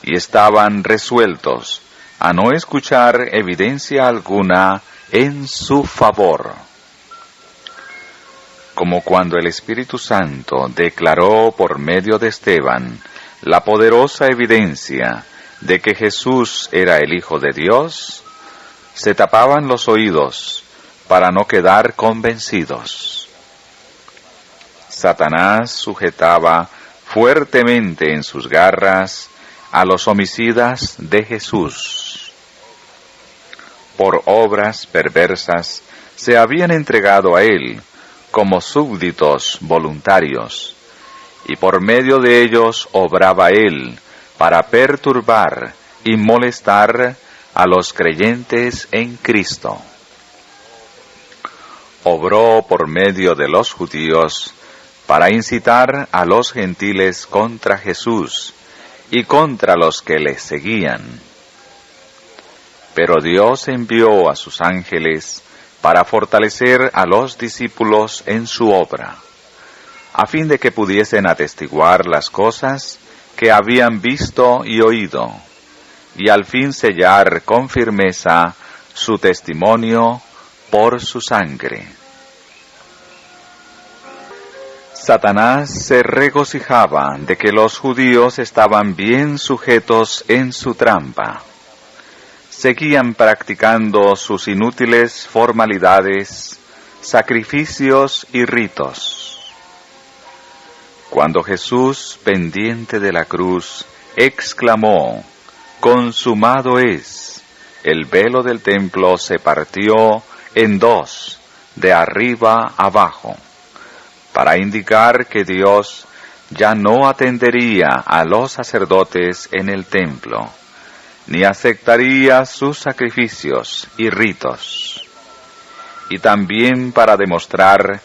y estaban resueltos a no escuchar evidencia alguna en su favor. Como cuando el Espíritu Santo declaró por medio de Esteban la poderosa evidencia de que Jesús era el Hijo de Dios, se tapaban los oídos para no quedar convencidos. Satanás sujetaba fuertemente en sus garras a los homicidas de Jesús. Por obras perversas se habían entregado a él como súbditos voluntarios, y por medio de ellos obraba él para perturbar y molestar a los creyentes en Cristo. Obró por medio de los judíos para incitar a los gentiles contra Jesús y contra los que le seguían. Pero Dios envió a sus ángeles para fortalecer a los discípulos en su obra, a fin de que pudiesen atestiguar las cosas que habían visto y oído, y al fin sellar con firmeza su testimonio por su sangre. Satanás se regocijaba de que los judíos estaban bien sujetos en su trampa. Seguían practicando sus inútiles formalidades, sacrificios y ritos. Cuando Jesús, pendiente de la cruz, exclamó: «Consumado es», el velo del templo se partió en dos, de arriba abajo, para indicar que Dios ya no atendería a los sacerdotes en el templo, ni aceptaría sus sacrificios y ritos, y también para demostrar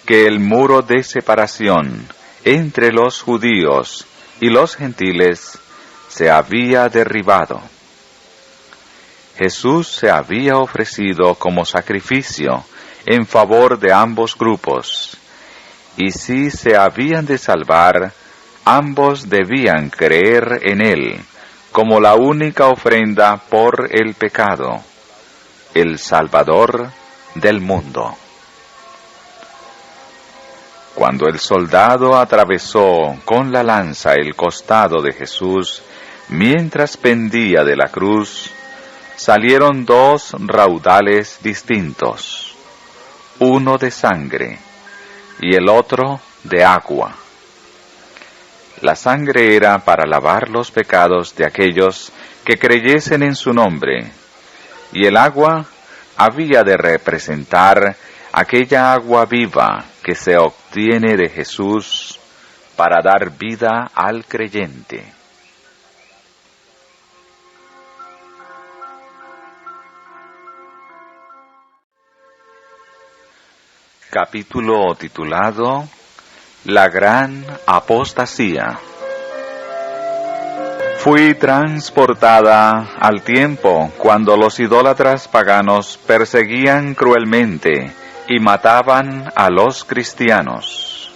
que el muro de separación entre los judíos y los gentiles se había derribado. Jesús se había ofrecido como sacrificio en favor de ambos grupos, y si se habían de salvar, ambos debían creer en él como la única ofrenda por el pecado, el Salvador del mundo. Cuando el soldado atravesó con la lanza el costado de Jesús mientras pendía de la cruz, salieron dos raudales distintos, uno de sangre y el otro de agua. La sangre era para lavar los pecados de aquellos que creyesen en su nombre, y el agua había de representar aquella agua viva que se obtiene de Jesús para dar vida al creyente. Capítulo titulado La gran apostasía. Fui transportada al tiempo cuando los idólatras paganos perseguían cruelmente y mataban a los cristianos.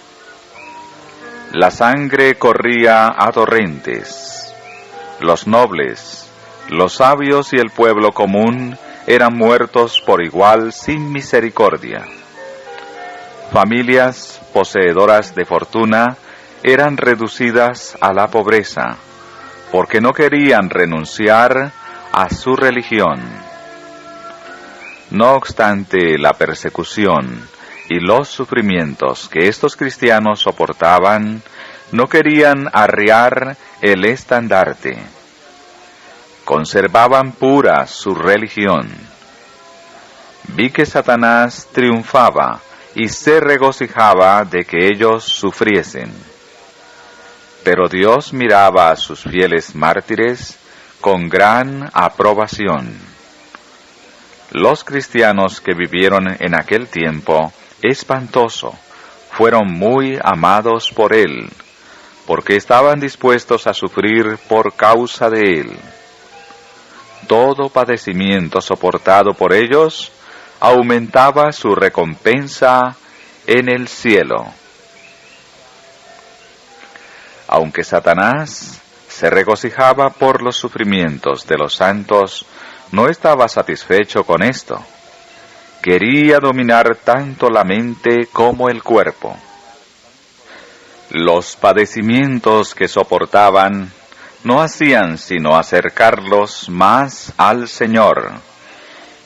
La sangre corría a torrentes. Los nobles, los sabios y el pueblo común eran muertos por igual sin misericordia. Familias poseedoras de fortuna eran reducidas a la pobreza, porque no querían renunciar a su religión. No obstante la persecución y los sufrimientos que estos cristianos soportaban, no querían arriar el estandarte. Conservaban pura su religión. Vi que Satanás triunfaba y se regocijaba de que ellos sufriesen. Pero Dios miraba a sus fieles mártires con gran aprobación. Los cristianos que vivieron en aquel tiempo espantoso fueron muy amados por Él, porque estaban dispuestos a sufrir por causa de Él. Todo padecimiento soportado por ellos aumentaba su recompensa en el cielo. Aunque Satanás se regocijaba por los sufrimientos de los santos, no estaba satisfecho con esto. Quería dominar tanto la mente como el cuerpo. Los padecimientos que soportaban no hacían sino acercarlos más al Señor,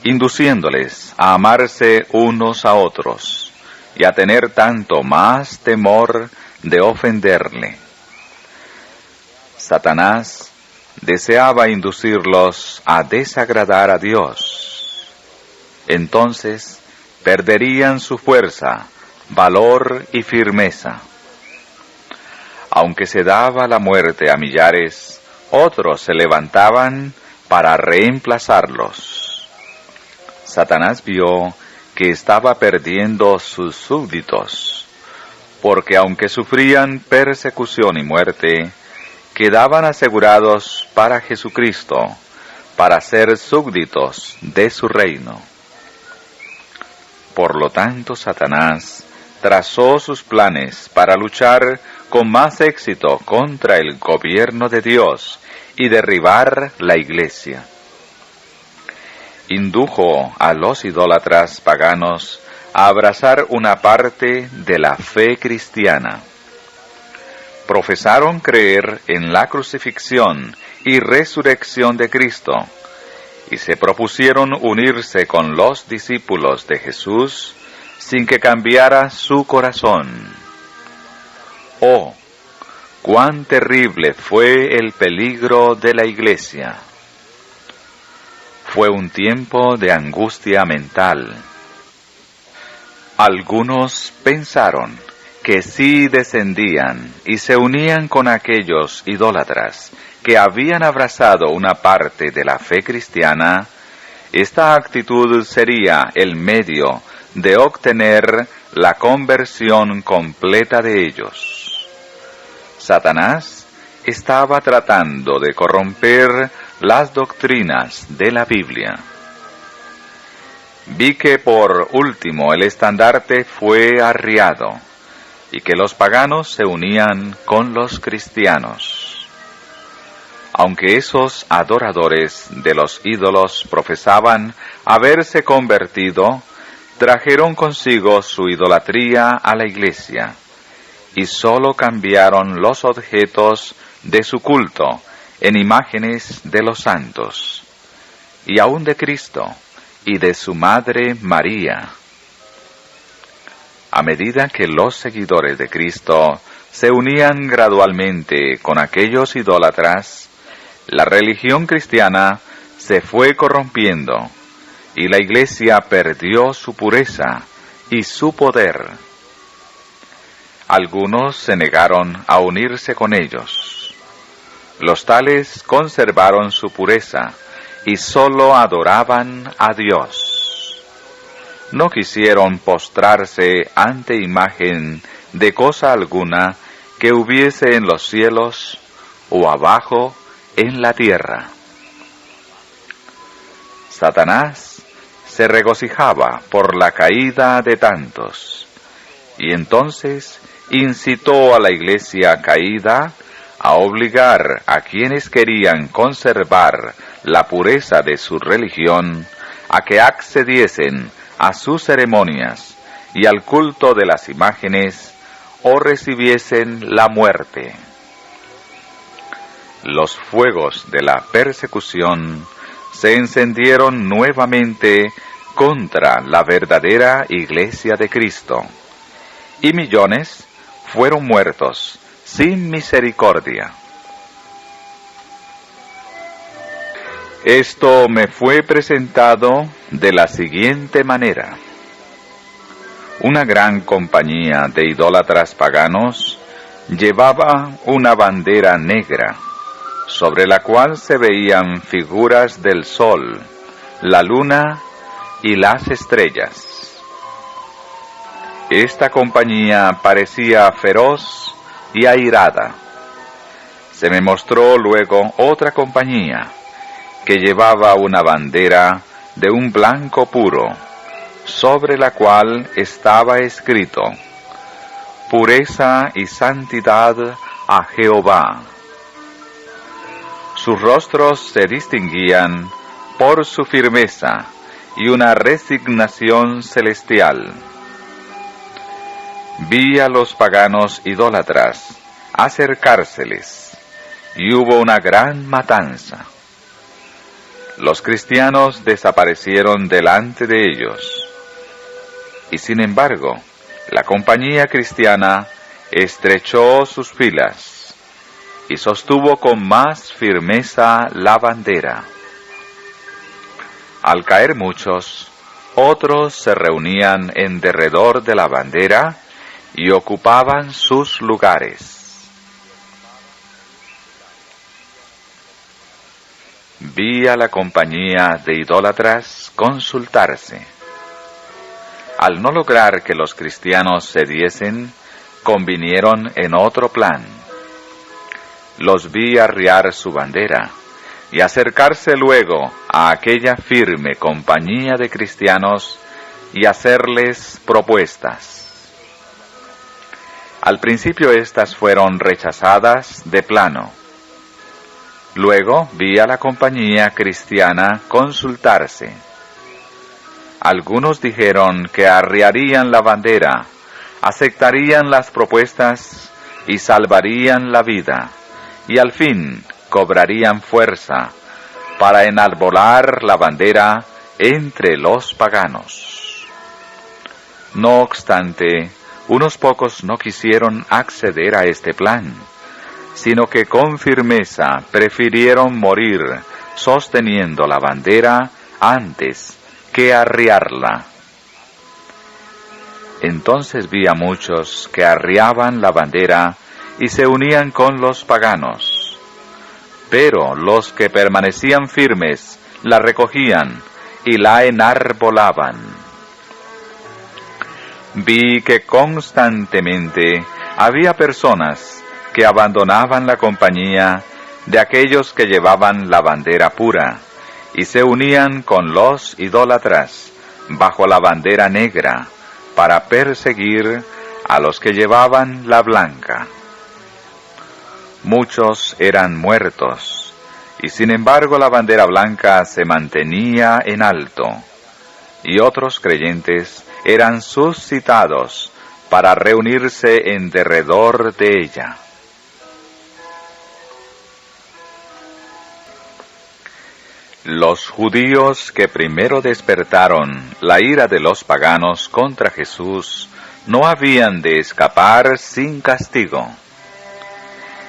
induciéndoles a amarse unos a otros y a tener tanto más temor de ofenderle. Satanás deseaba inducirlos a desagradar a Dios. Entonces perderían su fuerza, valor y firmeza. Aunque se daba la muerte a millares, otros se levantaban para reemplazarlos. Satanás vio que estaba perdiendo sus súbditos, porque aunque sufrían persecución y muerte, quedaban asegurados para Jesucristo, para ser súbditos de su reino. Por lo tanto, Satanás trazó sus planes para luchar con más éxito contra el gobierno de Dios y derribar la Iglesia. Indujo a los idólatras paganos a abrazar una parte de la fe cristiana. Profesaron creer en la crucifixión y resurrección de Cristo, y se propusieron unirse con los discípulos de Jesús sin que cambiara su corazón. ¡Oh! ¡Cuán terrible fue el peligro de la Iglesia! Fue un tiempo de angustia mental. Algunos pensaron que si descendían y se unían con aquellos idólatras que habían abrazado una parte de la fe cristiana, esta actitud sería el medio de obtener la conversión completa de ellos. Satanás estaba tratando de corromper las doctrinas de la Biblia. Vi que por último el estandarte fue arriado, y que los paganos se unían con los cristianos. Aunque esos adoradores de los ídolos profesaban haberse convertido, trajeron consigo su idolatría a la Iglesia, y sólo cambiaron los objetos de su culto en imágenes de los santos, y aún de Cristo y de su Madre María. A medida que los seguidores de Cristo se unían gradualmente con aquellos idólatras, la religión cristiana se fue corrompiendo y la Iglesia perdió su pureza y su poder. Algunos se negaron a unirse con ellos. Los tales conservaron su pureza y sólo adoraban a Dios. No quisieron postrarse ante imagen de cosa alguna que hubiese en los cielos o abajo en la tierra. Satanás se regocijaba por la caída de tantos, y entonces incitó a la Iglesia caída a obligar a quienes querían conservar la pureza de su religión a que accediesen a sus ceremonias y al culto de las imágenes o recibiesen la muerte. Los fuegos de la persecución se encendieron nuevamente contra la verdadera Iglesia de Cristo, y millones fueron muertos sin misericordia. Esto me fue presentado de la siguiente manera. Una gran compañía de idólatras paganos llevaba una bandera negra, sobre la cual se veían figuras del sol, la luna y las estrellas. Esta compañía parecía feroz y airada. Se me mostró luego otra compañía, que llevaba una bandera de un blanco puro, sobre la cual estaba escrito: Pureza y santidad a Jehová. Sus rostros se distinguían por su firmeza y una resignación celestial. Vi a los paganos idólatras acercárseles, y hubo una gran matanza. Los cristianos desaparecieron delante de ellos, y sin embargo, la compañía cristiana estrechó sus filas y sostuvo con más firmeza la bandera. Al caer muchos, otros se reunían en derredor de la bandera y ocupaban sus lugares. Vi a la compañía de idólatras consultarse. Al no lograr que los cristianos cediesen, convinieron en otro plan. Los vi arriar su bandera y acercarse luego a aquella firme compañía de cristianos y hacerles propuestas. Al principio estas fueron rechazadas de plano. Luego vi a la compañía cristiana consultarse. Algunos dijeron que arriarían la bandera, aceptarían las propuestas y salvarían la vida, y al fin cobrarían fuerza para enarbolar la bandera entre los paganos. No obstante, unos pocos no quisieron acceder a este plan, sino que con firmeza prefirieron morir sosteniendo la bandera antes que arriarla. Entonces vi a muchos que arriaban la bandera y se unían con los paganos, pero los que permanecían firmes la recogían y la enarbolaban. Vi que constantemente había personas que abandonaban la compañía de aquellos que llevaban la bandera pura, y se unían con los idólatras bajo la bandera negra, para perseguir a los que llevaban la blanca. Muchos eran muertos, y sin embargo la bandera blanca se mantenía en alto, y otros creyentes eran suscitados para reunirse en derredor de ella. Los judíos que primero despertaron la ira de los paganos contra Jesús no habían de escapar sin castigo.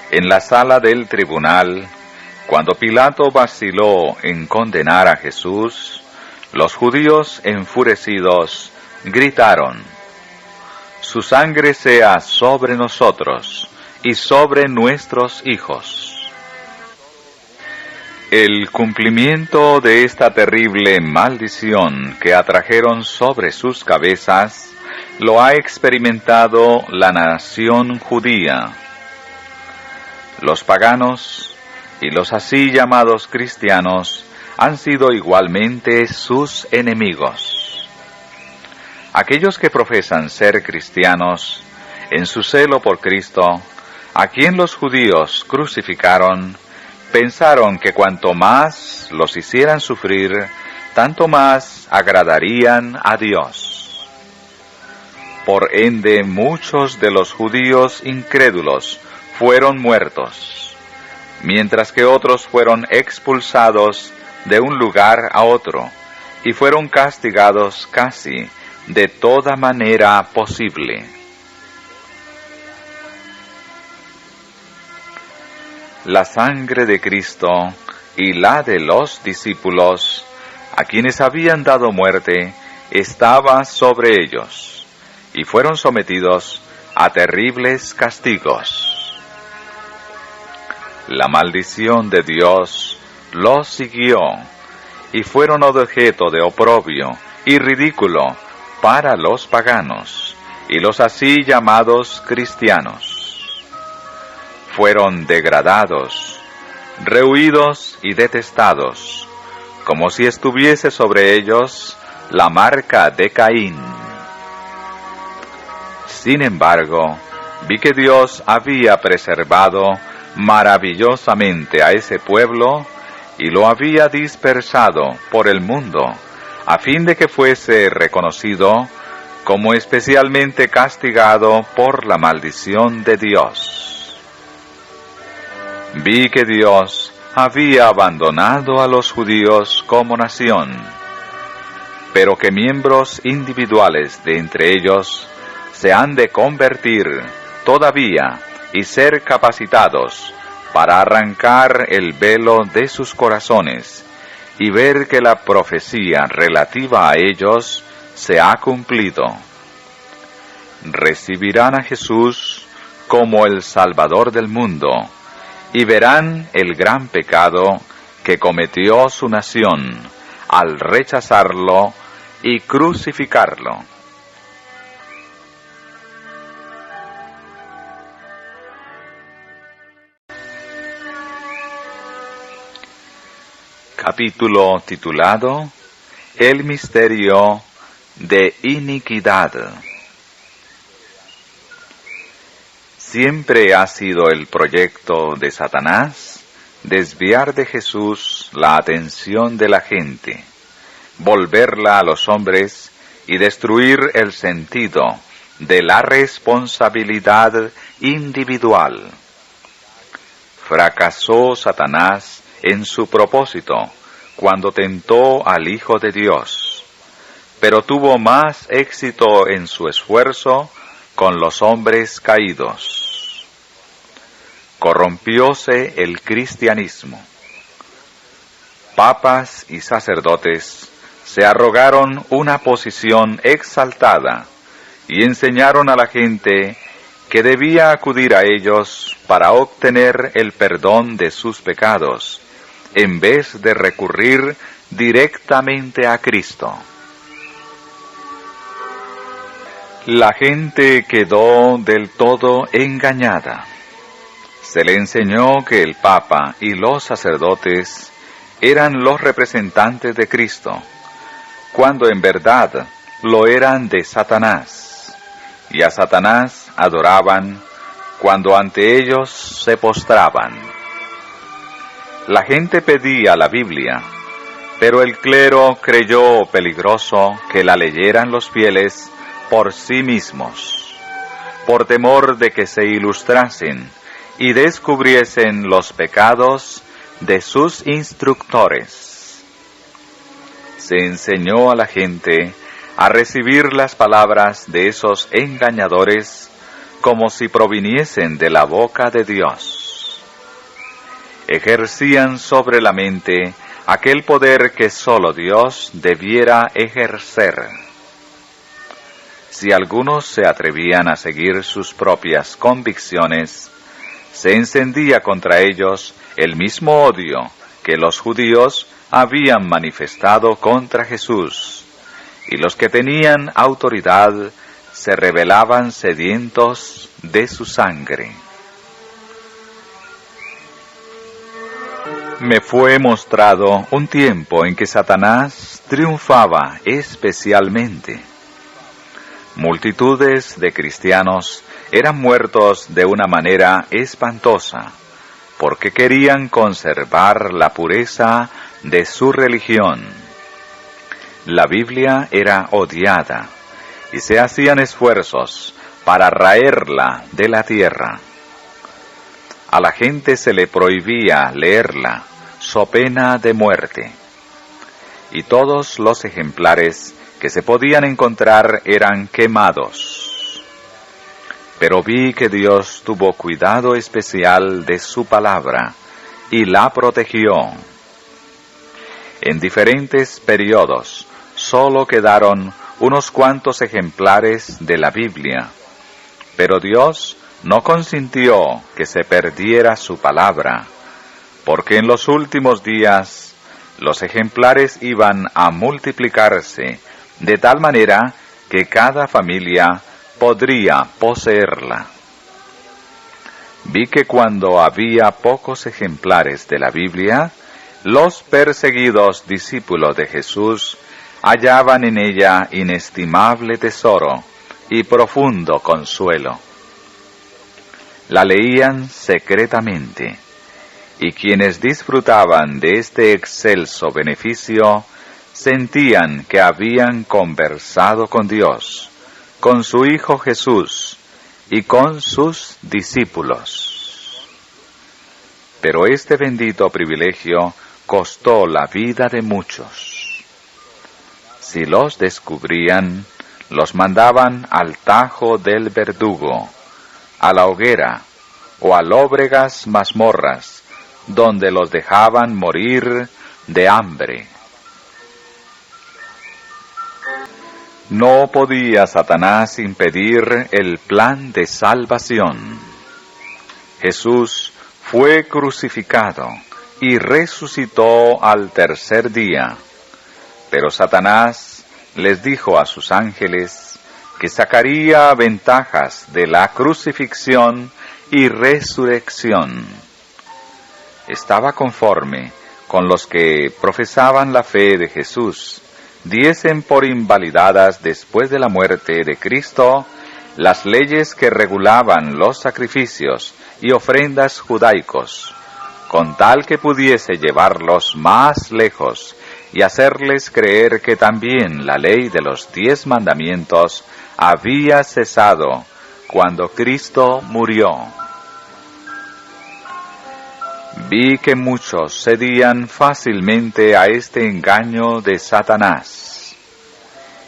En la sala del tribunal, cuando Pilato vaciló en condenar a Jesús, los judíos enfurecidos gritaron: «Su sangre sea sobre nosotros y sobre nuestros hijos». El cumplimiento de esta terrible maldición que atrajeron sobre sus cabezas lo ha experimentado la nación judía. Los paganos y los así llamados cristianos han sido igualmente sus enemigos. Aquellos que profesan ser cristianos, en su celo por Cristo, a quien los judíos crucificaron, pensaron que cuanto más los hicieran sufrir, tanto más agradarían a Dios. Por ende, muchos de los judíos incrédulos fueron muertos, mientras que otros fueron expulsados de un lugar a otro, y fueron castigados casi de toda manera posible. La sangre de Cristo y la de los discípulos, a quienes habían dado muerte, estaba sobre ellos, y fueron sometidos a terribles castigos. la maldición de Dios los siguió, y fueron objeto de oprobio y ridículo para los paganos, y los así llamados cristianos. Fueron degradados, rehuidos y detestados, como si estuviese sobre ellos la marca de Caín. Sin embargo, vi que Dios había preservado maravillosamente a ese pueblo y lo había dispersado por el mundo, a fin de que fuese reconocido como especialmente castigado por la maldición de Dios. Vi que Dios había abandonado a los judíos como nación, pero que miembros individuales de entre ellos se han de convertir todavía y ser capacitados para arrancar el velo de sus corazones y ver que la profecía relativa a ellos se ha cumplido. Recibirán a Jesús como el Salvador del mundo y verán el gran pecado que cometió su nación al rechazarlo y crucificarlo. Capítulo titulado El misterio de iniquidad. Siempre ha sido el proyecto de Satanás desviar de Jesús la atención de la gente, volverla a los hombres y destruir el sentido de la responsabilidad individual. Fracasó Satanás en su propósito cuando tentó al Hijo de Dios, pero tuvo más éxito en su esfuerzo con los hombres caídos. Corrompióse el cristianismo. Papas y sacerdotes se arrogaron una posición exaltada y enseñaron a la gente que debía acudir a ellos para obtener el perdón de sus pecados, en vez de recurrir directamente a Cristo. La gente quedó del todo engañada. Se le enseñó que el Papa y los sacerdotes eran los representantes de Cristo, cuando en verdad lo eran de Satanás, y a Satanás adoraban cuando ante ellos se postraban. La gente pedía la Biblia, pero el clero creyó peligroso que la leyeran los fieles por sí mismos, por temor de que se ilustrasen y descubriesen los pecados de sus instructores. Se enseñó a la gente a recibir las palabras de esos engañadores como si proviniesen de la boca de Dios. Ejercían sobre la mente aquel poder que sólo Dios debiera ejercer. Si algunos se atrevían a seguir sus propias convicciones, se encendía contra ellos el mismo odio que los judíos habían manifestado contra Jesús, y los que tenían autoridad se rebelaban sedientos de su sangre. Me fue mostrado un tiempo en que Satanás triunfaba especialmente. Multitudes de cristianos eran muertos de una manera espantosa, porque querían conservar la pureza de su religión. La Biblia era odiada, y se hacían esfuerzos para raerla de la tierra. A la gente se le prohibía leerla, so pena de muerte. Y todos los ejemplares que se podían encontrar eran quemados. Pero vi que Dios tuvo cuidado especial de su palabra y la protegió. En diferentes periodos solo quedaron unos cuantos ejemplares de la Biblia, pero Dios no consintió que se perdiera su palabra, porque en los últimos días los ejemplares iban a multiplicarse de tal manera que cada familia podría poseerla. Vi que cuando había pocos ejemplares de la Biblia, los perseguidos discípulos de Jesús hallaban en ella inestimable tesoro y profundo consuelo. La leían secretamente, y quienes disfrutaban de este excelso beneficio sentían que habían conversado con Dios, con su Hijo Jesús y con sus discípulos. Pero este bendito privilegio costó la vida de muchos. Si los descubrían, los mandaban al tajo del verdugo, a la hoguera o a lóbregas mazmorras, donde los dejaban morir de hambre. No podía Satanás impedir el plan de salvación. Jesús fue crucificado y resucitó al tercer día, pero Satanás les dijo a sus ángeles que sacaría ventajas de la crucifixión y resurrección. Estaba conforme con los que profesaban la fe de Jesús, diesen por invalidadas después de la muerte de Cristo las leyes que regulaban los sacrificios y ofrendas judaicos, con tal que pudiese llevarlos más lejos y hacerles creer que también la ley de los 10 mandamientos había cesado cuando Cristo murió. Vi que muchos cedían fácilmente a este engaño de Satanás.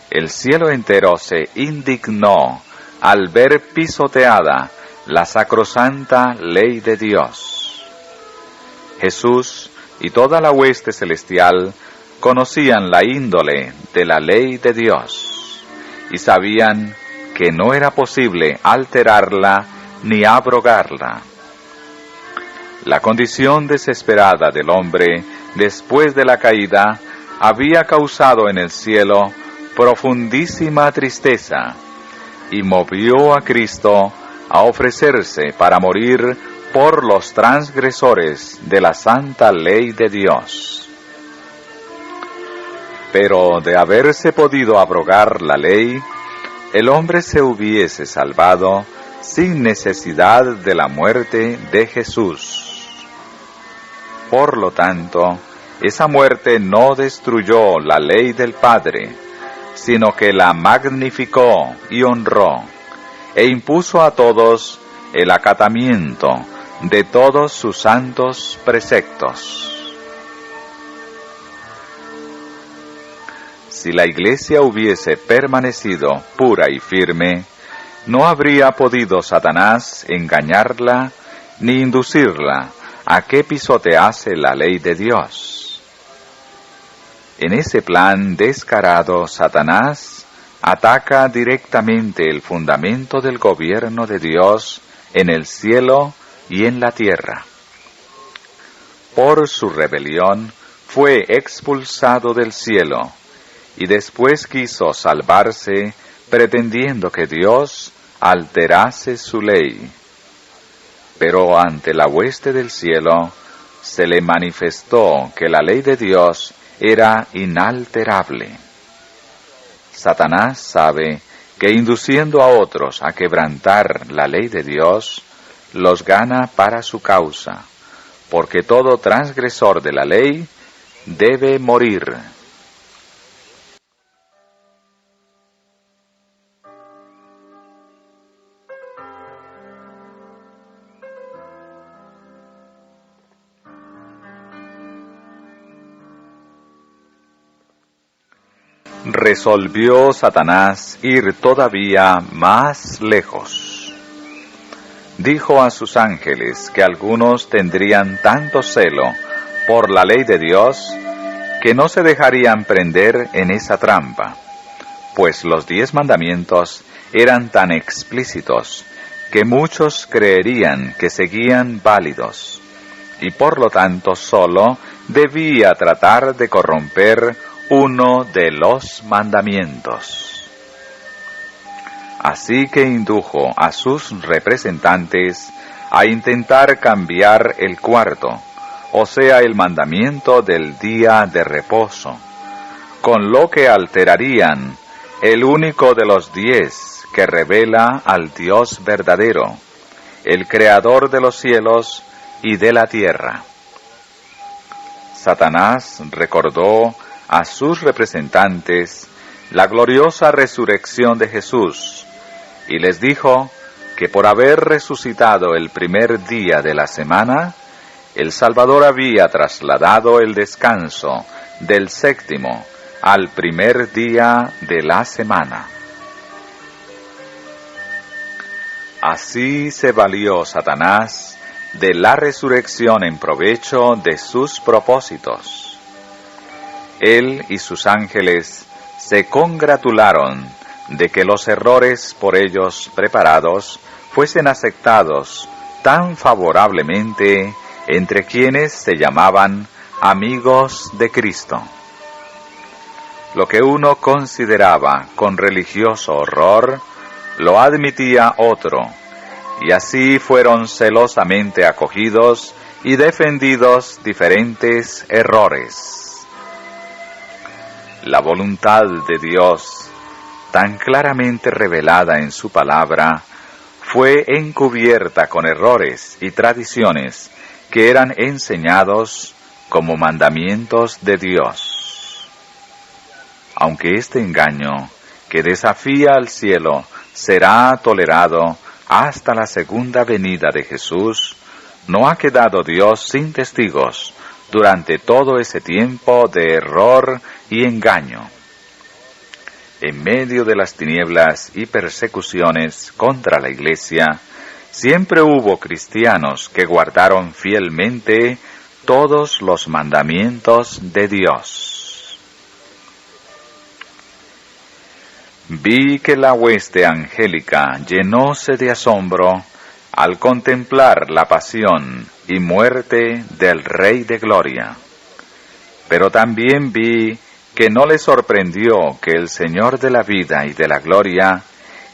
El cielo entero se indignó al ver pisoteada la sacrosanta ley de Dios. Jesús y toda la hueste celestial conocían la índole de la ley de Dios y sabían que no era posible alterarla ni abrogarla. La condición desesperada del hombre después de la caída había causado en el cielo profundísima tristeza y movió a Cristo a ofrecerse para morir por los transgresores de la santa ley de Dios. Pero de haberse podido abrogar la ley, el hombre se hubiese salvado sin necesidad de la muerte de Jesús. Por lo tanto, esa muerte no destruyó la ley del Padre, sino que la magnificó y honró, e impuso a todos el acatamiento de todos sus santos preceptos. Si la Iglesia hubiese permanecido pura y firme, no habría podido Satanás engañarla ni inducirla a que pisotease la ley de Dios. En ese plan descarado, Satanás ataca directamente el fundamento del gobierno de Dios en el cielo y en la tierra. Por su rebelión fue expulsado del cielo y después quiso salvarse pretendiendo que Dios alterase su ley. Pero ante la hueste del cielo se le manifestó que la ley de Dios era inalterable. Satanás sabe que induciendo a otros a quebrantar la ley de Dios, los gana para su causa, porque todo transgresor de la ley debe morir. Resolvió Satanás ir todavía más lejos. Dijo a sus ángeles que algunos tendrían tanto celo por la ley de Dios que no se dejarían prender en esa trampa, pues los 10 mandamientos eran tan explícitos que muchos creerían que seguían válidos, y por lo tanto solo debía tratar de corromper uno de los mandamientos. Así que indujo a sus representantes a intentar cambiar el cuarto, o sea, el mandamiento del día de reposo, con lo que alterarían el único de los 10 que revela al Dios verdadero, el Creador de los cielos y de la tierra. Satanás recordó a sus representantes la gloriosa resurrección de Jesús y les dijo que por haber resucitado el primer día de la semana, el Salvador había trasladado el descanso del séptimo al primer día de la semana. Así se valió Satanás de la resurrección en provecho de sus propósitos. Él y sus ángeles se congratularon de que los errores por ellos preparados fuesen aceptados tan favorablemente entre quienes se llamaban amigos de Cristo. Lo que uno consideraba con religioso horror, lo admitía otro, y así fueron celosamente acogidos y defendidos diferentes errores. La voluntad de Dios, tan claramente revelada en su palabra, fue encubierta con errores y tradiciones que eran enseñados como mandamientos de Dios. Aunque este engaño, que desafía al cielo, será tolerado hasta la segunda venida de Jesús, no ha quedado Dios sin testigos durante todo ese tiempo de error y engaño. En medio de las tinieblas y persecuciones contra la Iglesia, siempre hubo cristianos que guardaron fielmente todos los mandamientos de Dios. Vi que la hueste angélica llenóse de asombro al contemplar la pasión y muerte del Rey de Gloria. Pero también vi que no le sorprendió que el Señor de la vida y de la gloria,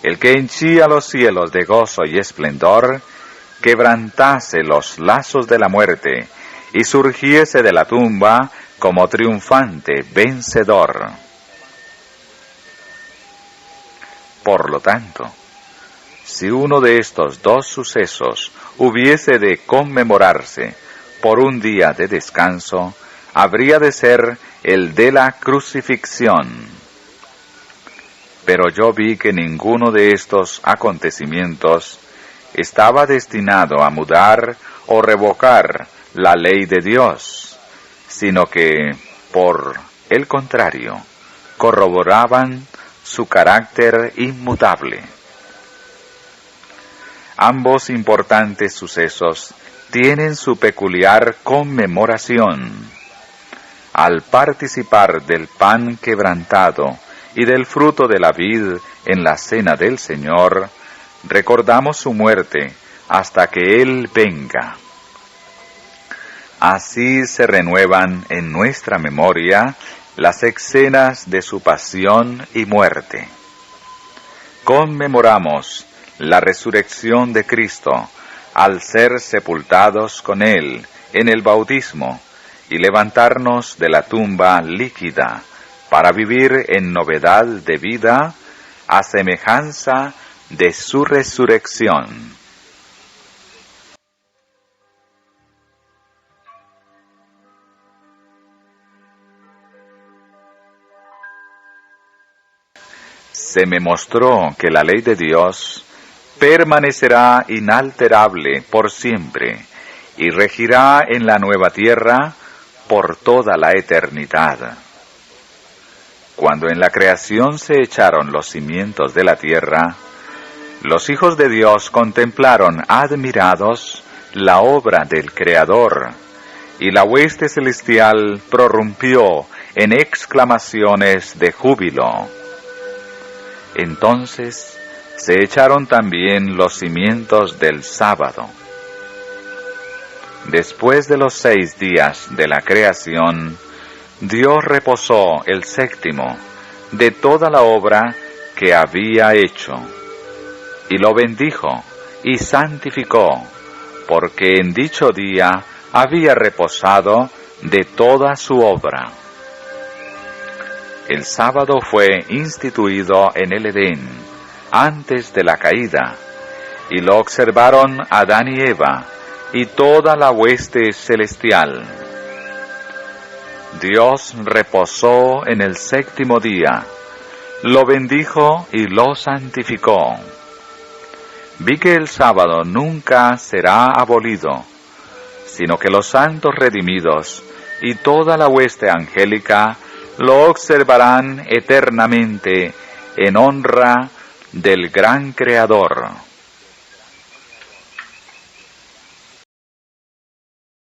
el que henchía los cielos de gozo y esplendor, quebrantase los lazos de la muerte y surgiese de la tumba como triunfante vencedor. Por lo tanto, si uno de estos dos sucesos hubiese de conmemorarse por un día de descanso, habría de ser el de la crucifixión. Pero yo vi que ninguno de estos acontecimientos estaba destinado a mudar o revocar la ley de Dios, sino que, por el contrario, corroboraban su carácter inmutable. Ambos importantes sucesos tienen su peculiar conmemoración. Al participar del pan quebrantado y del fruto de la vid en la cena del Señor, recordamos su muerte hasta que Él venga. Así se renuevan en nuestra memoria las escenas de su pasión y muerte. Conmemoramos la resurrección de Cristo al ser sepultados con Él en el bautismo y levantarnos de la tumba líquida para vivir en novedad de vida a semejanza de su resurrección. Se me mostró que la ley de Dios permanecerá inalterable por siempre y regirá en la nueva tierra por toda la eternidad. Cuando en la creación se echaron los cimientos de la tierra, los hijos de Dios contemplaron admirados la obra del Creador, y la hueste celestial prorrumpió en exclamaciones de júbilo. Entonces se echaron también los cimientos del sábado. Después de los 6 días de la creación, Dios reposó el séptimo de toda la obra que había hecho, y lo bendijo y santificó, porque en dicho día había reposado de toda su obra. El sábado fue instituido en el Edén, antes de la caída, y lo observaron Adán y Eva, y toda la hueste celestial. Dios reposó en el séptimo día, lo bendijo y lo santificó. Vi que el sábado nunca será abolido, sino que los santos redimidos y toda la hueste angélica lo observarán eternamente en honra del gran Creador.